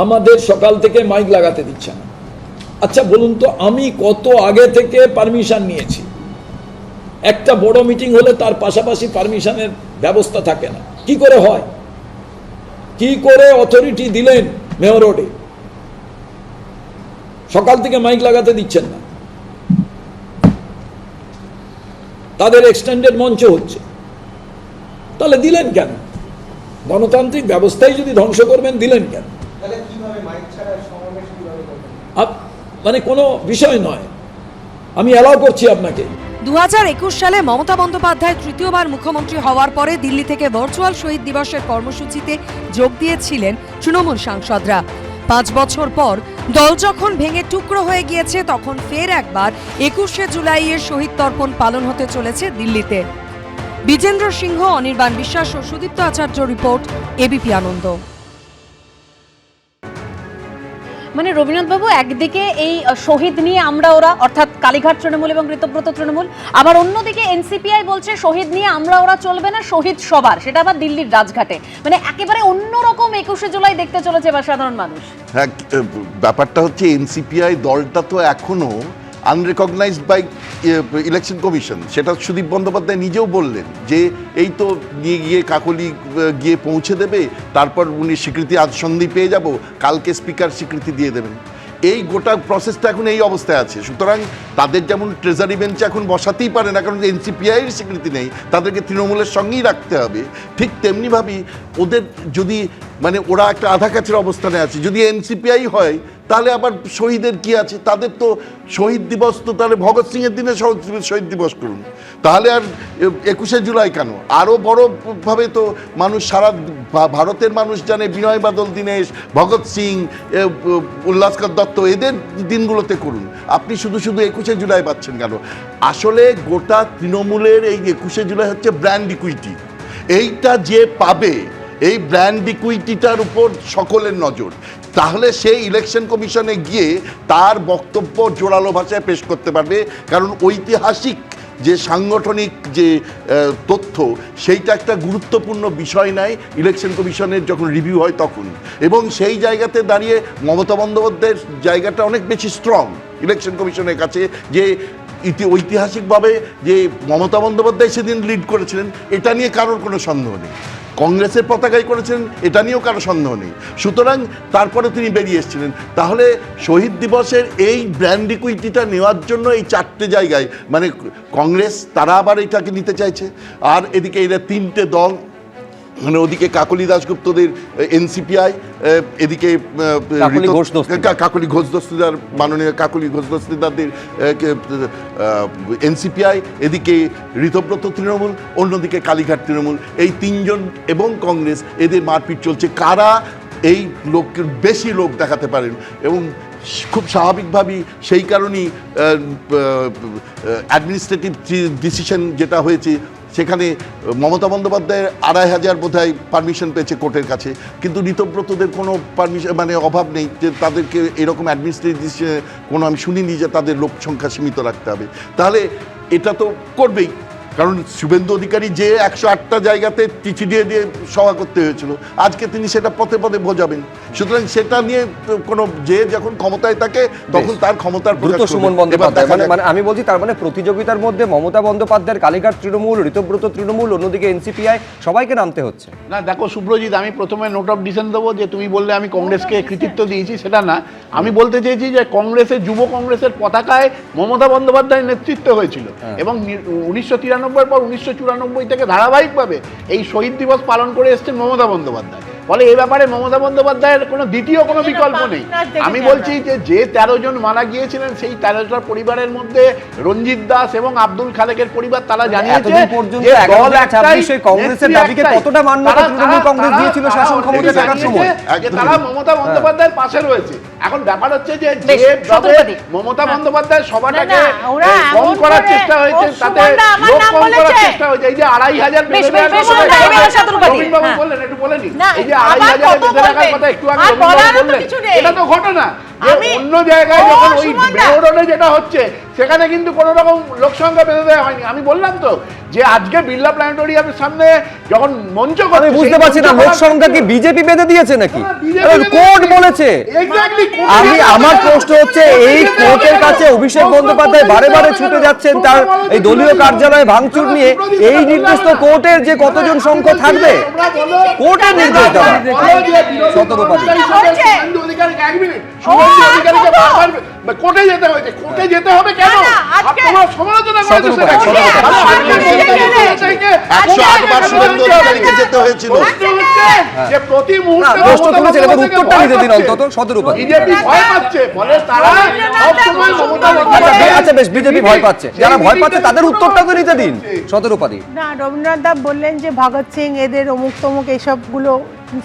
আমাদের সকাল থেকে মাইক লাগাতে দিচ্ছে না। আচ্ছা বলুন তো, আমি কত আগে থেকে পারমিশন নিয়েছি? একটা বড় মিটিং হলে তার পাশাপাশি পারমিশনের ব্যবস্থা থাকে না, কি করে হয়? কি করে অথরিটি দিলেন মেয়র রোডে? সকাল থেকে মাইক লাগাতে দিচ্ছেন না, তাদের এক্সটেন্ডেড মঞ্চ হচ্ছে, তাহলে দিলেন কেন? গণতান্ত্রিক ব্যবস্থাই যদি ধ্বংস করবেন, দিলেন কেন? মানে কোনো বিষয় নয়, আমি অ্যালাউ করছি আপনাকে। 2021 সালে মমতা বন্দ্যোপাধ্যায় তৃতীয়বার মুখ্যমন্ত্রী হওয়ার পরে দিল্লি থেকে ভার্চুয়াল শহীদ দিবসের কর্মসূচিতে যোগ দিয়েছিলেন তৃণমূল সাংসদরা। 5 বছর পর দল যখন ভেঙে টুকরো হয়ে গিয়েছে, তখন ফের একবার 21শে জুলাইয়ের শহীদ তর্পণ পালন হতে চলেছে দিল্লিতে। বিজেন্দ্র সিংহ, অনির্বাণ বিশ্বাস ও সুদীপ্ত আচার্য রিপোর্ট, এবিপি আনন্দ। মানে রবীন্দ্রনাথ বাবু, একদিকে এই শহীদ নিয়ে আমরা ওরা অর্থাৎ কালীঘাট তৃণমূল এবং ঋতব্রত তৃণমূল, আবার অন্যদিকে এনসিপিআই বলছে শহীদ নিয়ে আমরা ওরা চলবে না, শহীদ সবার, সেটা আবার দিল্লির রাজঘাটে। মানে একেবারে অন্যরকম 21শে জুলাই দেখতে চলেছে এবার সাধারণ মানুষ। হ্যাঁ, ব্যাপারটা হচ্ছে এনসিপিআই দলটা তো এখনো আনরেকগনাইজড বাই ইলেকশন কমিশন। সেটা সুদীপ বন্দ্যোপাধ্যায় নিজেও বললেন যে এই তো নিয়ে গিয়ে কাকলি গিয়ে পৌঁছে দেবে, তারপর উনি স্বীকৃতি আজ সন্ধ্যেই পেয়ে যাব, কালকে স্পিকার স্বীকৃতি দিয়ে দেবেন। এই গোটা প্রসেসটা এখন এই অবস্থায় আছে। সুতরাং তাদের যেমন ট্রেজারি বেঞ্চে এখন বসাতেই পারে না, কারণ এনসিপিআইয়ের স্বীকৃতি নেই, তাদেরকে তৃণমূলের সঙ্গেই রাখতে হবে। ঠিক তেমনিভাবেই ওদের যদি মানে ওরা একটা আধা কাছের অবস্থানে আছে, যদি এনসিপিআই হয় তাহলে আবার শহীদের কি আছে? তাদের তো শহীদ দিবস তো তাহলে ভগৎ সিংয়ের দিনে শহীদ দিবস করুন, তাহলে আর 21শে জুলাই কেন? আরও বড়ভাবে তো মানুষ, সারা ভারতের মানুষ জানে বিনয় বাদল দীনেশ, ভগৎ সিং, উল্লাসকর দত্ত, এদের দিনগুলোতে করুন। আপনি শুধু শুধু 21শে জুলাই পাচ্ছেন কেন? আসলে গোটা তৃণমূলের এই 21শে জুলাই হচ্ছে ব্র্যান্ড ইকুইটি। এইটা যে পাবে, এই ব্র্যান্ড ইকুইটিটার উপর সকলের নজর। তাহলে সেই ইলেকশন কমিশনে গিয়ে তার বক্তব্য জোরালো ভাষায় পেশ করতে পারবে, কারণ ঐতিহাসিক যে সাংগঠনিক যে তথ্য, সেইটা একটা গুরুত্বপূর্ণ বিষয় নাই ইলেকশন কমিশনের যখন রিভিউ হয় তখন। এবং সেই জায়গাতে দাঁড়িয়ে মমতা বন্দ্যোপাধ্যায়ের জায়গাটা অনেক বেশি স্ট্রং ইলেকশন কমিশনের কাছে, যে ঐতিহাসিকভাবে যে মমতা বন্দ্যোপাধ্যায় সেদিন লিড করেছিলেন, এটা নিয়ে কারোর কোনো সন্দেহ নেই। কংগ্রেসের পতাকায় করেছেন, এটা নিয়েও কারো সন্দেহ নেই। সুতরাং তারপরে তিনি বেরিয়ে এসেছিলেন। তাহলে শহীদ দিবসের এই ব্র্যান্ড ইকুইটিটা নেওয়ার জন্য এই 4টে জায়গায়, মানে কংগ্রেস তারা আবার এটাকে নিতে চাইছে, আর এদিকে এরা 3টে দল, মানে ওদিকে কাকলি দাশগুপ্তদের এনসিপিআই, এদিকে কাকলি ঘোষ দস্তিদার, মাননীয় কাকলি ঘোষ দস্তিদারদের এনসিপিআই, এদিকে ঋতব্রত তৃণমূল, অন্যদিকে কালীঘাট তৃণমূল, এই 3জন এবং কংগ্রেস, এদের মারপিট চলছে কারা এই লোকের বেশি লোক দেখাতে পারেন। এবং খুব স্বাভাবিকভাবেই সেই কারণেই অ্যাডমিনিস্ট্রেটিভ ডিসিশন যেটা হয়েছে, সেখানে মমতা বন্দ্যোপাধ্যায়ের 2500 বোধহয় পারমিশন পেয়েছে কোর্টের কাছে, কিন্তু ঋতব্রতদের কোনো পারমিশন মানে অভাব নেই যে তাদেরকে এরকম অ্যাডমিনিস্ট্রেটিভ ডিসিশনে কোনো আমি শুনিনি যে তাদের লোক সংখ্যা সীমিত রাখতে হবে। তাহলে এটা তো করবেই, কারণ শুভেন্দু অধিকারী যে 108টা জায়গাতে চিঠি দিয়ে দিয়ে সভা করতে হয়েছিল, আজকে তিনি সেটা পথে পথে বোঝাবেন। সুতরাং সেটা নিয়ে কোনো, যে যখন ক্ষমতায় থাকে তখন তার ক্ষমতার সুমন বন্দ্যোপাধ্যায়, মানে আমি বলছি তার মানে প্রতিযোগিতার মধ্যে মমতা বন্দ্যোপাধ্যায়ের কালীঘাট তৃণমূল, ঋতব্রত তৃণমূল, অন্যদিকে এনসিপিআই, সবাইকে নামতে হচ্ছে। না দেখো সুব্রজিৎ, আমি প্রথমে নোট অফ ডিসেন্ট দেবো যে তুমি বললে আমি কংগ্রেসকে কৃতিত্ব দিয়েছি, সেটা না। আমি বলতে চেয়েছি যে কংগ্রেসের, যুব কংগ্রেসের পতাকায় মমতা বন্দ্যোপাধ্যায়ের নেতৃত্ব হয়েছিল, এবং 1993 পর 1994 থেকে ধারাবাহিকভাবে এই শহীদ দিবস পালন করে এসছেন মমতা বন্দ্যোপাধ্যায়। ফলে এই ব্যাপারে মমতা বন্দ্যোপাধ্যায়ের কোনো দ্বিতীয় কোনো বিকল্প নেই। আমি বলছি যে 13 জন মারা গিয়েছিলেন, সেই 13টার পরিবারের মধ্যে রঞ্জিত দাস এবং আব্দুল খালেকের পরিবার, তারা জানিয়েছে যে দল একটাই, কংগ্রেসের দাবিকে কতটা মান্যতা তৃণমূল কংগ্রেস দিয়েছিল শাসন ক্ষমতায় থাকার সময়, যে তারা মমতা বন্দ্যোপাধ্যায়ের পাশে রয়েছে। এখন ব্যাপার হচ্ছে যে মমতা বন্দ্যোপাধ্যায় সভাটাকে কম করার চেষ্টা হয়েছে, তাতে লোক কম করার চেষ্টা হয়েছে। এই যে 2500 বেঁধে বললেন, একটু বলেনি, এই যে 2500 বেঁধে রাখার কথা একটু আগে বললেন, এটা তো ঘটনা। অন্য জায়গায় যখন ওই বেরোডে যেটা হচ্ছে সেখানে কিন্তু কোনো রকম লোকসংখ্যা বেঁধে দেওয়া হয়নি। আমি বললাম তো যে আজকে বিড়লা প্ল্যানেটোরিয়ামের সামনে যখন মঞ্চ আমি বুঝতে পারছি না লোক সংখ্যা কি বিজেপি বেঁধে দিয়েছে নাকি? কোর্ট বলেছে। আমার প্রশ্ন হচ্ছে এই কোর্টের কাছে অভিষেক বন্দ্যোপাধ্যায় বারে বারে ছুটে যাচ্ছেন তার এই দলীয় কার্যালয়ে ভাঙচুর নিয়ে, এই নির্দেশ তো কোর্টের যে কতজন সংখ্যা থাকবে কোর্টের নির্দেশ দেওয়া। কোর্টে যেতে হয়েছে, কোর্টে যেতে হবে কেন? আপনারা সমালোচনা যেতে হয়েছিল যে প্রতি মুহূর্তে উত্তরটা নিতে দিন অন্তত শতরূপা। বিজেপি ভয় পাচ্ছে, ফলে তারা সবসময় মমতা বন্দ্যোপাধ্যায় আচ্ছা বেশ, বিজেপি ভয় পাচ্ছে, যারা ভয় পাচ্ছে তাদের উত্তরটা তো নিতে দিন শতরূপাদি। না, রবীন্দ্রনাথ দা বললেন যে ভগৎ সিং এদের অমুক তমুক এইসবগুলো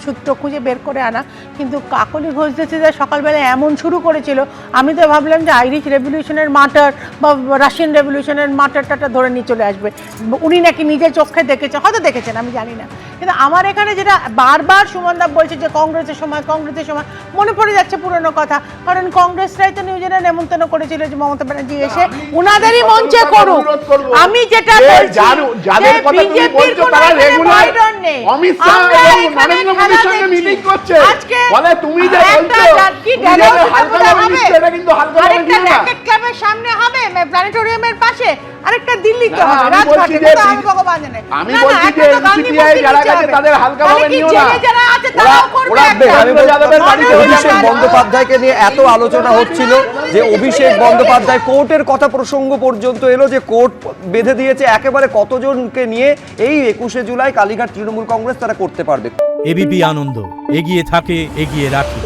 সূত্র খুঁজে বের করে আনা, কিন্তু কাকলি ঘোষ যে সকালবেলা এমন শুরু করেছিল, আমি তো ভাবলাম যে আইরিশ রেভলিউশনের মার্টার বা রাশিয়ান রেভলিউশনের মার্টারটা ধরে নিয়ে চলে আসবে। উনি নাকি নিজের চোখে দেখেছে, হয়তো দেখেছেন, আমি জানি না। কিন্তু আমার এখানে যেটা বারবার সুমনদা বলছে যে কংগ্রেসের সময়, কংগ্রেসের সময়, মনে পড়ে যাচ্ছে পুরনো কথা, কারণ কংগ্রেসরাই তো নিউজিল্যান্ড নেমন্তন্ন করেছিল যে মমতা ব্যানার্জি এসে উনাদেরই মঞ্চে করুক। আমি যেটা বলছি যে বিজেপির কোনো বাইরন নেই, আমরা এখানে মোদির সঙ্গে মিটিং করছে, বলে তুমি যে বলছো এটা কিন্তু হালকা ক্লাবের সামনে হবে, প্ল্যানেটোরিয়ামের পাশে, আরেকটা দিল্লিতে হবে, রাজঘাটে, আমি ভগবান জানে। আমি বলছি যে এনসিপিআই যারা গেছে তাদের হালকা ভাবে নিও না, যারা আছে তারাও করবে। অভিষেক বন্দ্যোপাধ্যায়কে নিয়ে এত আলোচনা হচ্ছিল যে অভিষেক বন্দ্যোপাধ্যায় কোর্টের কথা প্রসঙ্গ পর্যন্ত এলো যে কোর্ট বেঁধে দিয়েছে একেবারে কতজনকে নিয়ে এই 21শে জুলাই কালীঘাট তৃণমূল কংগ্রেস তারা করতে পারবে। এবিপি আনন্দ, এগিয়ে থাকে, এগিয়ে রাখে।